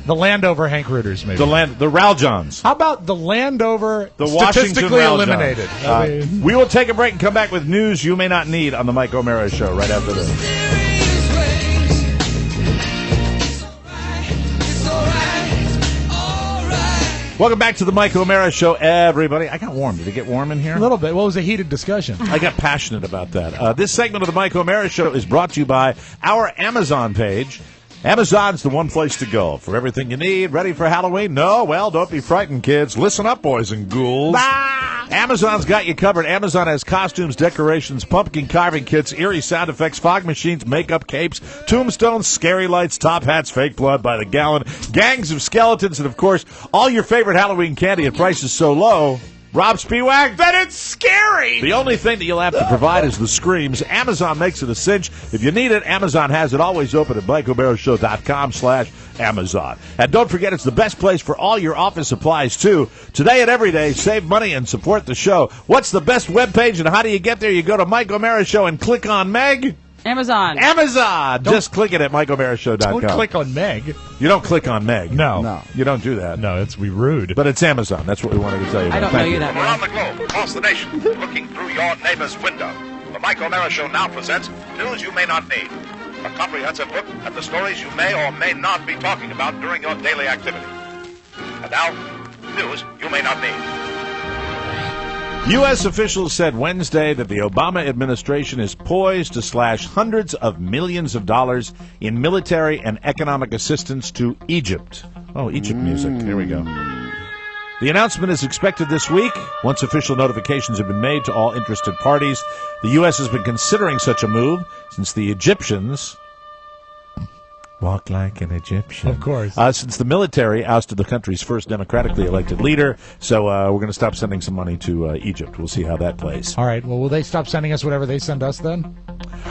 The Landover Hank Rooters, maybe. The Raljons. How about the Landover The Washington statistically Raljons. eliminated? I mean, We will take a break and come back with news you may not need on the Mike O'Mara Show right after this. Welcome back to the Mike O'Mara Show, everybody. I got warm. Did it get warm in here? a little bit. What was a heated discussion? I got passionate about that. This segment of the Mike O'Mara Show is brought to you by our Amazon page. Amazon's the one place to go for everything you need. Ready for Halloween? No? Well, don't be frightened, kids. Listen up, boys and ghouls. Amazon's got you covered. Amazon has costumes, decorations, pumpkin carving kits, eerie sound effects, fog machines, makeup, capes, tombstones, scary lights, top hats, fake blood by the gallon, gangs of skeletons, and, of course, all your favorite Halloween candy at prices so low, Rob Spiewak, that it's scary! The only thing that you'll have to provide is the screams. Amazon makes it a cinch. If you need it, Amazon has it always open at MikeO'MaraShow.com/Amazon. And don't forget, it's the best place for all your office supplies, too. Today and every day, save money and support the show. What's the best webpage and how do you get there? You go to Mike O'Mara Show and click on Meg. Amazon. Just click it at MikeO'MaraShow.com. Don't click on Meg. You don't click on Meg. No. You don't do that. No, it's rude. But it's Amazon. That's what we wanted to tell you about. I don't know you that Around well. the globe, across the nation, looking through your neighbor's window. The Mike O'Mara Show now presents News You May Not Need. A comprehensive look at the stories you may or may not be talking about during your daily activity. And now, News You May Not Need. U.S. officials said Wednesday that the Obama administration is poised to slash hundreds of millions of dollars in military and economic assistance to Egypt. Oh, Egypt music. Here we go. The announcement is expected this week. Once official notifications have been made to all interested parties, the U.S. has been considering such a move since the Egyptians walk like an Egyptian. Of course. Since the military ousted the country's first democratically elected leader, so we're going to stop sending some money to Egypt. We'll see how that plays. All right. Well, will they stop sending us whatever they send us then?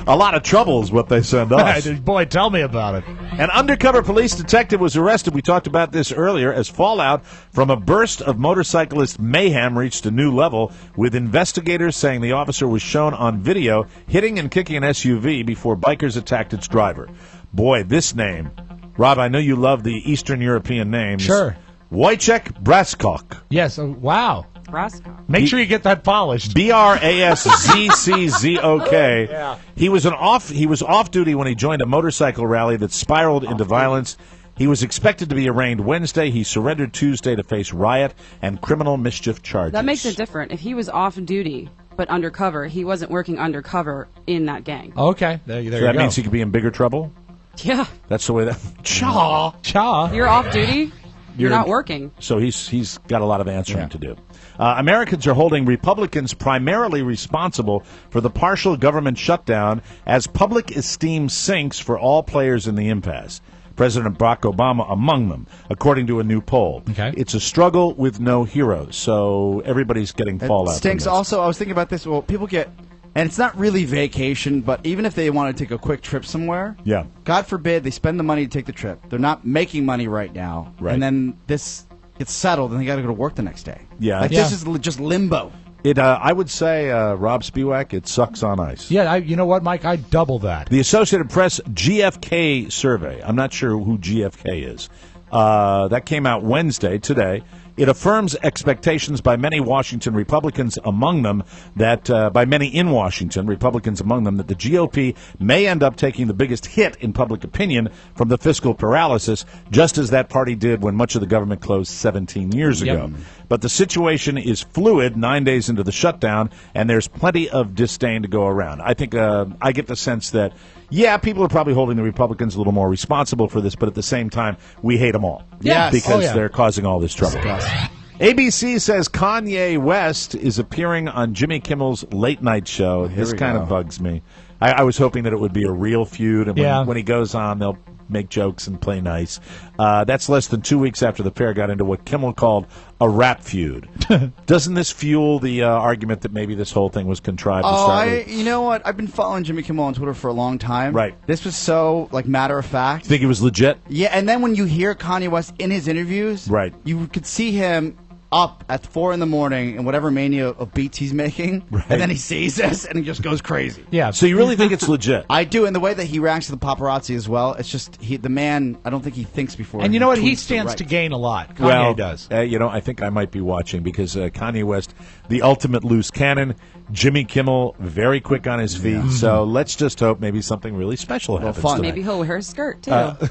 A lot of trouble is what they send us. Boy, tell me about it. An undercover police detective was arrested. We talked about this earlier as fallout from a burst of motorcyclist mayhem reached a new level, with investigators saying the officer was shown on video hitting and kicking an SUV before bikers attacked its driver. Boy, this name. Rob, I know you love the Eastern European names. Sure. Wojciech Braskok. Yes. Wow. Braskok. Make sure you get that polished. Brasszczok. Yeah. He was off duty when he joined a motorcycle rally that spiraled into violence. He was expected to be arraigned Wednesday. He surrendered Tuesday to face riot and criminal mischief charges. That makes it different. If he was off duty but undercover, he wasn't working undercover in that gang. Okay. There you So that go. means he could be in bigger trouble? Yeah. That's the way that... Cha. You're off duty. You're not working. So he's got a lot of answering to do. Americans are holding Republicans primarily responsible for the partial government shutdown as public esteem sinks for all players in the impasse. President Barack Obama among them, according to a new poll. Okay. It's a struggle with no heroes, so everybody's getting fallout. It stinks. From this. Also, I was thinking about this. Well, people get, and it's not really vacation, but even if they want to take a quick trip somewhere, Yeah. God forbid they spend the money to take the trip. They're not making money right now, Right. and then this gets settled, and they got to go to work the next day. Yeah. Like Yeah. this is just limbo. I would say, Rob Spiewak, it sucks on ice. Yeah, you know what, Mike? I double that. The Associated Press GFK survey. I'm not sure who GFK is. That came out Wednesday, today. It affirms expectations by many Washington Republicans among them that, by many in Washington, Republicans among them, that the GOP may end up taking the biggest hit in public opinion from the fiscal paralysis, just as that party did when much of the government closed 17 years ago. But the situation is fluid 9 days into the shutdown, and there's plenty of disdain to go around. I think I get the sense that, yeah, people are probably holding the Republicans a little more responsible for this, but at the same time, we hate them all. Yes. Because they're causing all this trouble. ABC says Kanye West is appearing on Jimmy Kimmel's late night show. This kind of bugs me. I was hoping that it would be a real feud, and when he goes on, they'll make jokes and play nice. That's less than 2 weeks after the pair got into what Kimmel called a rap feud. Doesn't this fuel the argument that maybe this whole thing was contrived to start with? You know what? I've been following Jimmy Kimmel on Twitter for a long time. Right. This was so, matter of fact. Think it was legit? Yeah, and then when you hear Kanye West in his interviews, right, you could see him up at 4 a.m. in whatever mania of beats he's making, and then he sees this and he just goes crazy. Yeah. So you really think it's legit? I do, and the way that he reacts to the paparazzi as well. It's just the man. I don't think he thinks before. And you know what? He tweets stands to gain a lot. Kanye Well, does. I think I might be watching because Kanye West, the ultimate loose cannon. Jimmy Kimmel, very quick on his feet. Mm-hmm. So let's just hope maybe something really special happens tonight. Maybe he'll wear a skirt too. Kanye.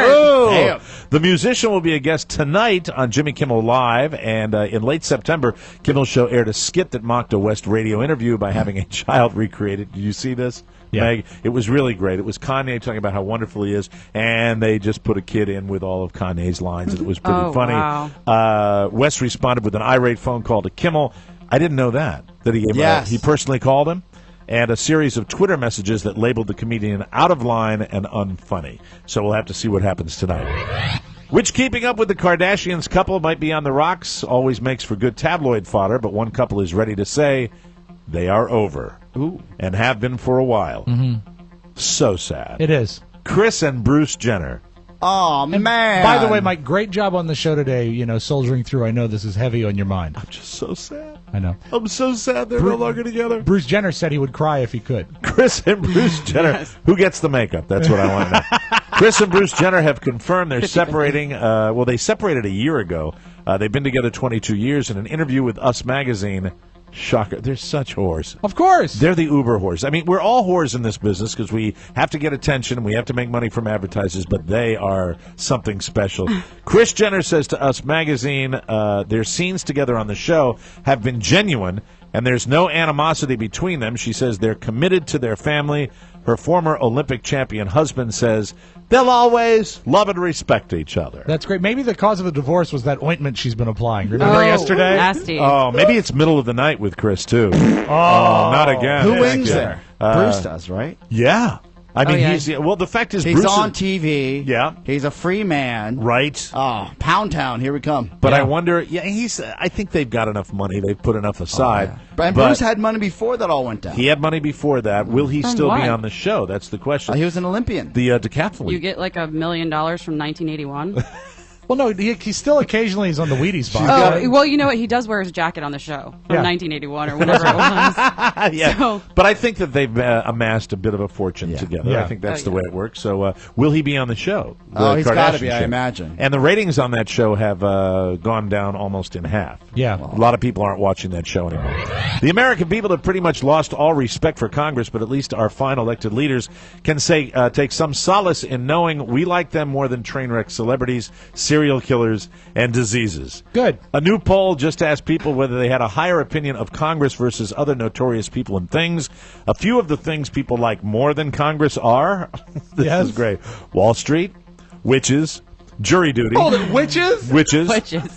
Ooh. The musician will be a guest tonight on Jimmy Kimmel Live, and in late September, Kimmel's show aired a skit that mocked a West radio interview by having a child recreated. Did you see this? Yeah. Meg, it was really great. It was Kanye talking about how wonderful he is, and they just put a kid in with all of Kanye's lines, and it was pretty funny. Wow. West responded with an irate phone call to Kimmel. I didn't know that he gave he personally called him, and a series of Twitter messages that labeled the comedian out of line and unfunny. So we'll have to see what happens tonight. Which Keeping Up with the Kardashians couple might be on the rocks always makes for good tabloid fodder, but one couple is ready to say they are over. Ooh. And have been for a while. Mm-hmm. So sad. It is. Kris and Bruce Jenner. Oh, man. By the way, Mike, great job on the show today, soldiering through. I know this is heavy on your mind. I'm just so sad. I know. I'm so sad they're no longer together. Bruce Jenner said he would cry if he could. Kris and Bruce Jenner. Who gets the makeup? That's what I want to know. Kris and Bruce Jenner have confirmed they're separating. They separated a year ago. They've been together 22 years. In an interview with Us Magazine, shocker, they're such whores. Of course. They're the uber whores. I mean, we're all whores in this business because we have to get attention and we have to make money from advertisers, but they are something special. Kris Jenner says to Us Magazine, their scenes together on the show have been genuine, and there's no animosity between them. She says they're committed to their family. Her former Olympic champion husband says they'll always love and respect each other. That's great. Maybe the cause of the divorce was that ointment she's been applying. Remember yesterday? Nasty. Oh, maybe it's middle of the night with Kris, too. Oh, not again. Who wins there? Bruce does, right? Yeah. I mean, the fact is, he's Bruce on TV. Yeah. He's a free man. Right. Oh, Pound Town, here we come. But I wonder, I think they've got enough money. They've put enough aside. And Bruce had money before that all went down. He had money before that. Will he still what? be on the show? That's the question. He was an Olympian. The decathlete. You get like $1 million from 1981. Well, no, he still occasionally is on the Wheaties box. Oh, well, you know what? He does wear his jacket on the show from 1981 or whatever it was. Yeah, So- but I think that they've amassed a bit of a fortune together. Yeah. I think that's the way it works. So, will he be on the show? He's got to be, I imagine. And the ratings on that show have gone down almost in half. Yeah. A lot of people aren't watching that show anymore. The American people have pretty much lost all respect for Congress, but at least our fine elected leaders can take some solace in knowing we like them more than train wreck celebrities, serial killers, and diseases. Good. A new poll just asked people whether they had a higher opinion of Congress versus other notorious people and things. A few of the things people like more than Congress are, this is great, Wall Street, witches, jury duty. Oh, witches? Witches.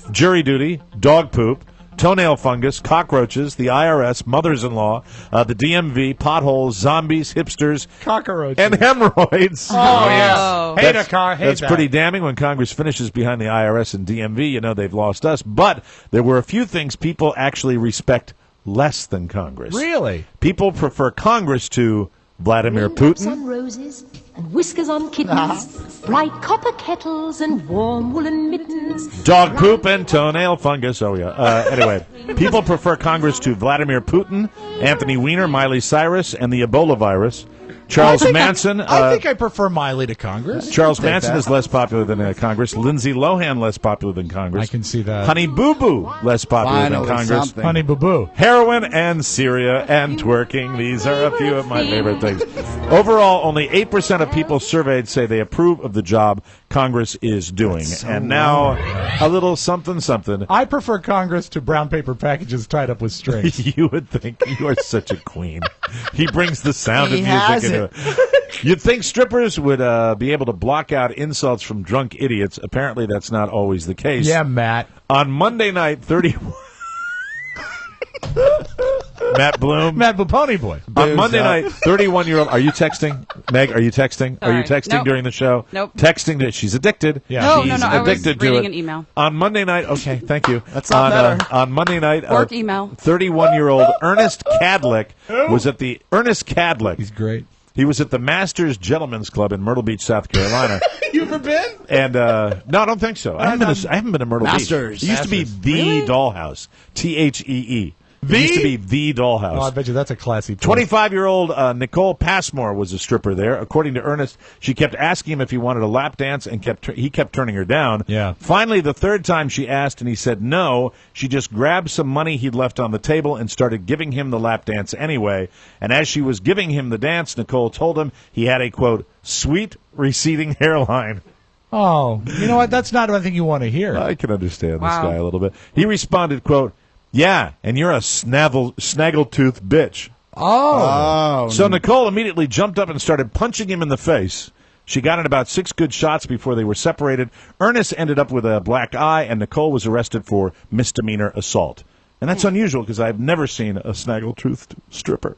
Jury duty, dog poop, toenail fungus, cockroaches, the IRS, mothers-in-law, the DMV, potholes, zombies, hipsters, cockroaches, and hemorrhoids. Oh, yes. Hate a car, hate That's that. pretty damning. When Congress finishes behind the IRS and DMV, you know they've lost us. But there were a few things people actually respect less than Congress. Really? People prefer Congress to Vladimir Putin. On roses and whiskers on kittens. bright copper kettles and warm woolen mittens. Dog poop and toenail fungus. Oh, yeah. Anyway, people prefer Congress to Vladimir Putin, Anthony Weiner, Miley Cyrus, and the Ebola virus. Charles Manson. I think I prefer Miley to Congress. Charles Manson is less popular than Congress. Lindsay Lohan less popular than Congress. I can see that. Honey Boo Boo less popular than Congress. Something. Honey Boo Boo. Heroin and Syria and twerking. These are a few of my favorite things. Overall, only 8% of people surveyed say they approve of the job Congress is doing. And now, a little something, something. I prefer Congress to brown paper packages tied up with strings. You would think you are such a queen. He brings the sound of He music has into it. You'd think strippers would be able to block out insults from drunk idiots. Apparently, that's not always the case. Yeah, Matt. On Monday night, Matt Bloom. Matt Pony Boy. On Monday night, 31-year-old. Are you texting? Meg, are you texting? Are you texting Nope. during the show? Nope. Texting that she's addicted. Yeah. No, She's I was addicted to reading it. an email. On Monday night, okay, thank you. That's not better. On Monday night, Work email. 31-year-old Ernest Cadlick was at the Ernest Cadlick. He's great. He was at the Masters Gentlemen's Club in Myrtle Beach, South Carolina. You ever been? And no, I don't think so. I haven't been to Myrtle Masters. Beach. It used to be the Dollhouse. THEE. It used to be the Dollhouse. Oh, I bet you that's a classy place. 25-year-old Nicole Passmore was a stripper there. According to Ernest, she kept asking him if he wanted a lap dance, and he kept turning her down. Yeah. Finally, the third time she asked and he said no, she just grabbed some money he'd left on the table and started giving him the lap dance anyway. And as she was giving him the dance, Nicole told him he had a, quote, sweet receding hairline. Oh, you know what? That's not what I think you want to hear. I can understand Wow. this guy a little bit. He responded, quote, yeah, and you're a snaggletooth bitch. Oh. So Nicole immediately jumped up and started punching him in the face. She got in about 6 good shots before they were separated. Ernest ended up with a black eye, and Nicole was arrested for misdemeanor assault. And that's unusual because I've never seen a snaggletooth stripper.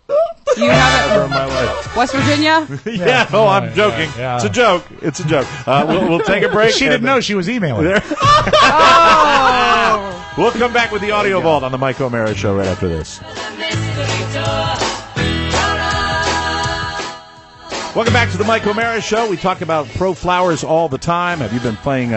You have Ever in my life. West Virginia? Yeah, I'm joking. yeah. It's a joke. It's a joke. We'll take a break. She didn't know she was emailing. We'll come back with the Audio Vault on the Mike O'Mara Show right after this. Welcome back to the Mike O'Mara Show. We talk about pro flowers all the time. Have you been playing,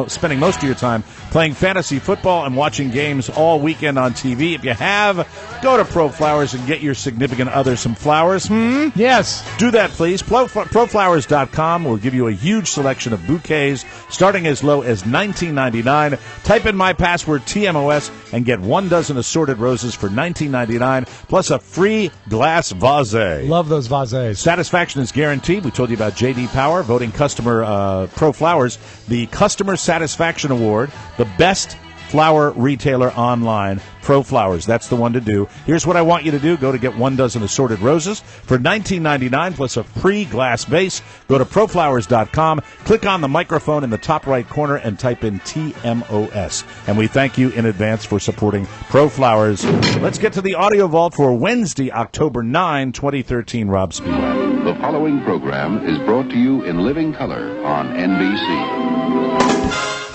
spending most of your time playing fantasy football and watching games all weekend on TV? If you have, go to Pro Flowers and get your significant other some flowers. Yes. Do that, please. Proflowers.com will give you a huge selection of bouquets starting as low as $19.99. Type in my password, TMOS, and get 1 dozen assorted roses for $19.99, plus a free glass vase. Love those vases. Satisfaction is guaranteed. We told you about J.D. Power voting customer Pro Flowers the Customer Satisfaction Award, the best flower retailer online. Pro Flowers, that's the one to do. Here's what I want you to do. Go to get 1 dozen assorted roses for $19.99 plus a free glass vase. Go to proflowers.com, click on the microphone in the top right corner, and type in TMOS. And we thank you in advance for supporting Pro Flowers. Let's get to the Audio Vault for Wednesday, October 9, 2013. Rob Spiewak. The following program is brought to you in living color on NBC.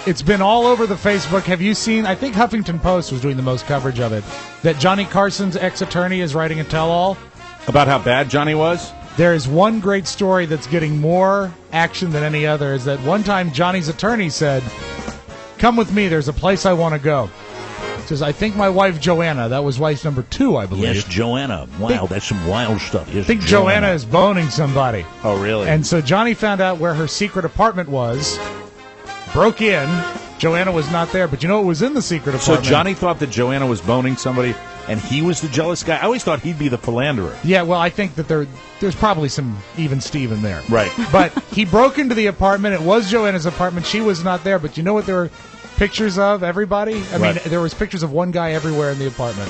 It's been all over the Facebook. Have you seen, I think Huffington Post was doing the most coverage of it, that Johnny Carson's ex-attorney is writing a tell-all? About how bad Johnny was? There is one great story that's getting more action than any other, is that one time Johnny's attorney said, come with me, there's a place I want to go. Says, I think my wife Joanna, that was wife number 2, I believe. Yes, Joanna. Wow, that's some wild stuff. Yes, I think Joanna is boning somebody. Oh, really? And so Johnny found out where her secret apartment was, broke in. Joanna was not there, but you know what was in the secret apartment? So Johnny thought that Joanna was boning somebody, and he was the jealous guy? I always thought he'd be the philanderer. Yeah, well, I think that there's probably some even Steven there. Right. But he broke into the apartment. It was Joanna's apartment. She was not there, but you know what there were pictures of? Everybody? I mean, there was pictures of one guy everywhere in the apartment.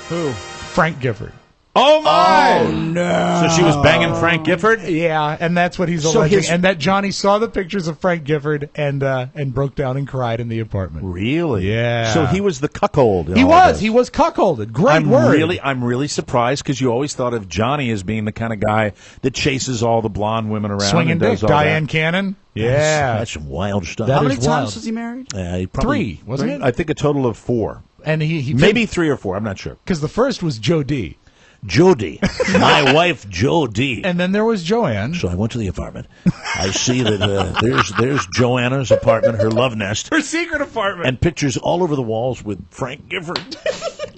Who? Frank Gifford. Oh, my! Oh, no. So she was banging Frank Gifford? Yeah, and that's what he's alleging. And that Johnny saw the pictures of Frank Gifford and broke down and cried in the apartment. Really? Yeah. So he was the cuckold. He was cuckolded. Great word. I'm really surprised because you always thought of Johnny as being the kind of guy that chases all the blonde women around. Swinging and dick. does all Diane that. Cannon. Yeah. That's some wild stuff. How many times was he married? He probably, 3, wasn't it? I think a total of 4. And he maybe 3 or 4. I'm not sure. Because the first was Joe D. Jody, my wife Jody. And then there was Joanne. So I went to the apartment. I see that there's Joanna's apartment, her love nest. Her secret apartment. And pictures all over the walls with Frank Gifford.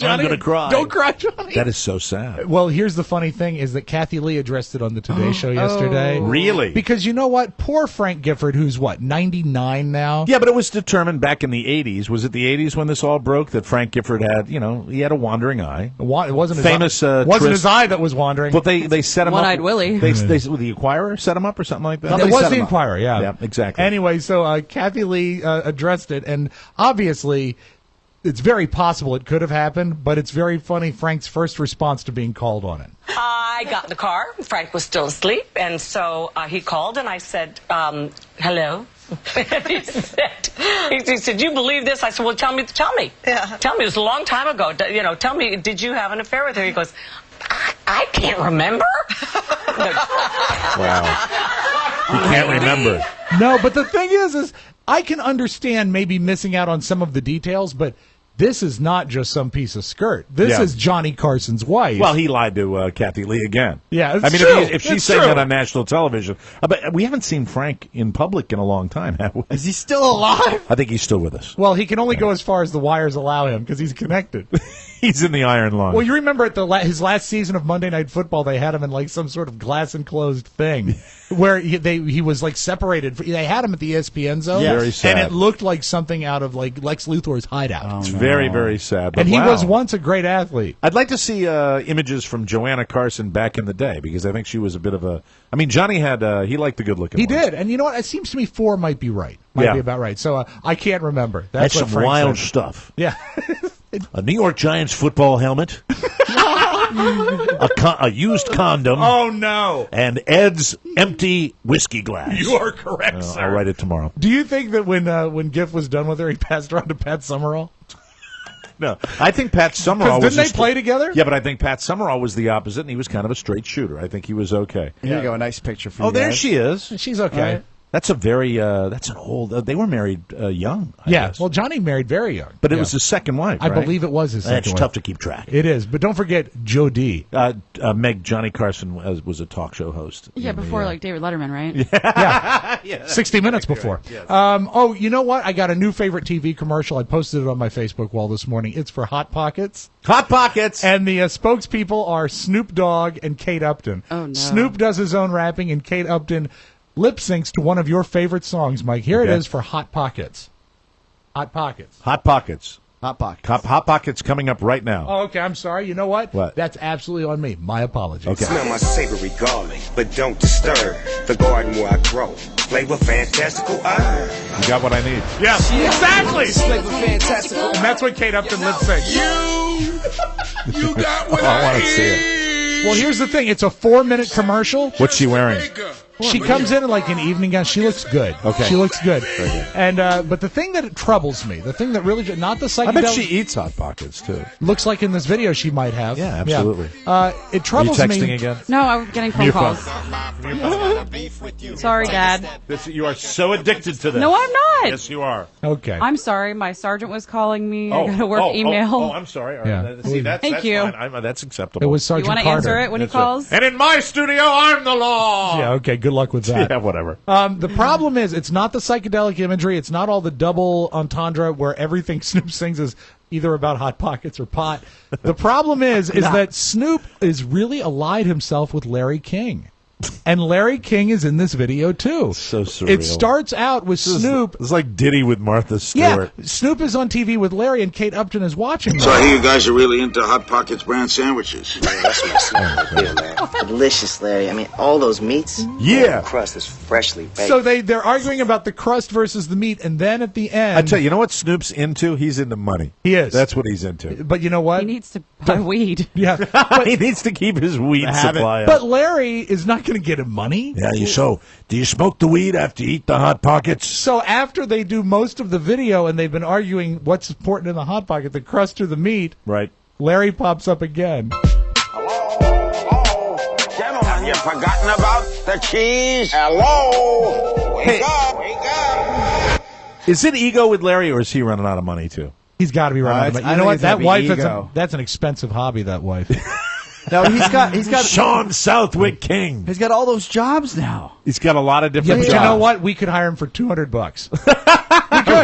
I'm going to cry. Don't cry, Johnny. That is so sad. Well, here's the funny thing is that Kathy Lee addressed it on the Today Show yesterday. Really? Because you know what? Poor Frank Gifford, who's what, 99 now? Yeah, but it was determined back in the 80s. Was it the 80s when this all broke that Frank Gifford had, he had a wandering eye? It wasn't his famous. Eye. Wasn't his eye that was wandering. But they set him One-eyed up. Willie. They the Inquirer set him up or something like that. It was the Inquirer, yeah. Yeah, exactly. Anyway, so Kathy Lee addressed it, and obviously it's very possible it could have happened, but it's very funny Frank's first response to being called on it. I got in the car. Frank was still asleep, and so he called, and I said, hello. And he said, you believe this? I said, well, tell me. Yeah. Tell me. It was a long time ago. Tell me, did you have an affair with her? He goes, I can't remember. Wow. He can't remember. No, but the thing is I can understand maybe missing out on some of the details, but this is not just some piece of skirt. This is Johnny Carson's wife. Well, he lied to Kathy Lee again. Yeah, it's I mean, true. if she's saying that on national television, but we haven't seen Frank in public in a long time, have we? Is he still alive? I think he's still with us. Well, he can only go as far as the wires allow him because he's connected. He's in the iron lung. Well, you remember at his last season of Monday Night Football, they had him in like some sort of glass enclosed thing where he was like separated. They had him at the ESPN zone, yes. Very sad. And it looked like something out of like Lex Luthor's hideout. It's very, very sad. But and he was once a great athlete. I'd like to see images from Joanna Carson back in the day because I think she was a bit of a. I mean, Johnny had he liked the good looking. He did, and you know what? It seems to me 4 might be right. Might be about right. So I can't remember. That's what some Frank wild said. stuff. Yeah. A New York Giants football helmet, a used condom. Oh no! And Ed's empty whiskey glass. You are correct, sir. I'll write it tomorrow. Do you think that when Giff was done with her, he passed her on to Pat Summerall? No, I think Pat Summerall was. Didn't they play together? Yeah, but I think Pat Summerall was the opposite, and he was kind of a straight shooter. I think he was okay. Here you go, a nice picture for you. Oh, there guys. she is. She's okay. Right. That's a very. That's an old. They were married young. I guess. Well, Johnny married very young, but it was his second wife. I right? believe it was his second That's wife. tough to keep track. It is, but don't forget Joe D. Meg Johnny Carson was a talk show host. Yeah, before like David Letterman, right? Yeah. 60 Minutes before. Yes. Oh, you know what? I got a new favorite TV commercial. I posted it on my Facebook wall this morning. It's for Hot Pockets. Hot Pockets. And the spokespeople are Snoop Dogg and Kate Upton. Oh, no. Snoop does his own rapping, and Kate Upton lip syncs to one of your favorite songs, Mike. Here it is for Hot Pockets. Hot Pockets. Hot Pockets. Hot Pockets. Hot Pockets coming up right now. Oh, okay. I'm sorry. You know what? What? That's absolutely on me. My apologies. Okay. Smell my savory garlic, but don't disturb the garden where I grow. Flavor fantastical. You got what I need. Yeah, exactly. Flavor fantastical. And that's what Kate Upton lip syncs. You got what I want to see it. Well, here's the thing. It's a 4-minute commercial. What's she wearing? She comes in like an evening gown. She looks good. Okay. She looks good. Very good. And but the thing that troubles me, the thing that really not the psychedelic. I bet she eats Hot Pockets too. Looks like in this video she might have. Yeah, absolutely. It troubles Are you texting me. again? No, I'm getting phone Your calls. phone. Sorry, Dad. You are so addicted to this. No, I'm not. Yes, you are. Okay. I'm sorry. My sergeant was calling me. I got a work email. Oh, I'm sorry. All right. Yeah. See, that's Thank you. fine. That's acceptable. It was Sergeant You want to Carter. answer it when he That's it. calls? And in my studio, I'm the law. Yeah. Okay. Good luck with that. Yeah, whatever. The problem is, it's not the psychedelic imagery. It's not all the double entendre where everything Snoop sings is either about Hot Pockets or pot. The problem is that Snoop is really allied himself with Larry King. And Larry King is in this video, too. So surreal. It starts out with Snoop. It's like Diddy with Martha Yeah, Stewart. Snoop is on TV with Larry, and Kate Upton is watching So I them. hear you guys are really into Hot Pockets brand sandwiches. Yeah, that's my snack right there, man. Delicious, Larry. I mean, all those meats. Yeah. The crust is freshly baked. So they're arguing about the crust versus the meat, and then at the end... I tell you, you know what Snoop's into? He's into money. He is. That's what he's into. But you know what? He needs to buy weed. Yeah. He needs to keep his weed supply up. But Larry is not going to get him money. Yeah, do you smoke the weed after you eat the Hot Pockets? So after they do most of the video and they've been arguing what's important in the Hot Pocket, the crust or the meat, right? Larry pops up again. Gentlemen, you've forgotten about the cheese. Hello. Wake up. Wake up. Is it ego with Larry, or is he running out of money too? He's got to be running out of money. You know what? That wife, that's an expensive hobby, that wife. No, he's got Sean Southwick King. He's got all those jobs now. He's got a lot of Yeah, different but you jobs. know what? We could hire him for $200.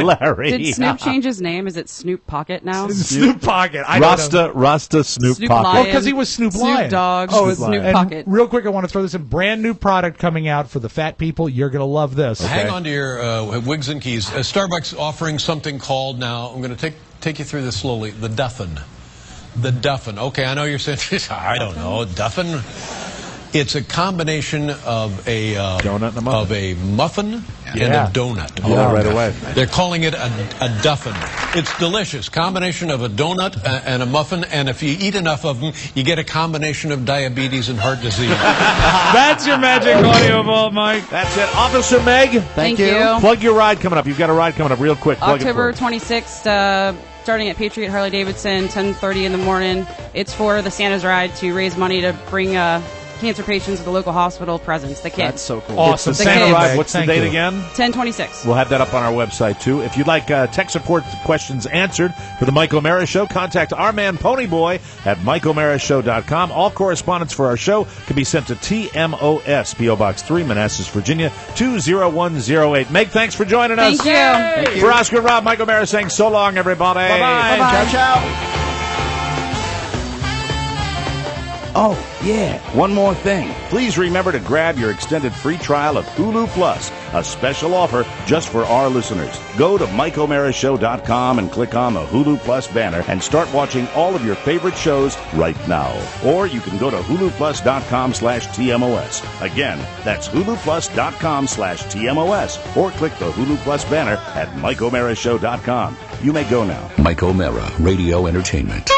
Larry. Did Snoop change his name? Is it Snoop Pocket now? Snoop Pocket. I don't know. Rasta Snoop Snoop Pocket. Lion. Well, because he was Snoop Lion. Snoop Dogg. Snoop and Pocket. real quick, I want to throw this in. Brand new product coming out for the fat people. You're going to love this. Hang on to your wigs and keys. Starbucks offering something called now. I'm going to take you through this slowly. The Duffin. The Duffin. Okay, I know you're saying, I don't know, Duffin. It's a combination of a donut and a muffin. Of a muffin and a donut. Yeah, right away. They're calling it a Duffin. It's delicious. Combination of a donut and a muffin, and if you eat enough of them, you get a combination of diabetes and heart disease. That's your magic audio vault, Mike. That's it. Officer Meg, Thank you. Plug your ride coming up. You've got a ride coming up real quick. Plug October it for us. 26th, starting at Patriot Harley Davidson, 10:30 in the morning. It's for the Santa's Ride to raise money to bring cancer patients to the local hospital presents. The kids. That's so cool. Awesome. The Santa kids. Ride. What's the Thank date you. again? 10/26. We'll have that up on our website, too. If you'd like tech support questions answered for the Mike O'Mara Show, contact our man Ponyboy at MikeO'MaraShow.com. All correspondence for our show can be sent to TMOS, P.O. Box 3, Manassas, Virginia, 20108. Meg, thanks for joining us. Thank you. For Oscar and Rob, Mike O'Mara saying so long, everybody. Bye-bye. Ciao, ciao. Oh, yeah, one more thing. Please remember to grab your extended free trial of Hulu Plus, a special offer just for our listeners. Go to MikeO'MaraShow.com and click on the Hulu Plus banner and start watching all of your favorite shows right now. Or you can go to HuluPlus.com/TMOS. Again, that's HuluPlus.com/TMOS. Or click the Hulu Plus banner at MikeO'MaraShow.com. You may go now. Mike O'Mara, Radio Entertainment.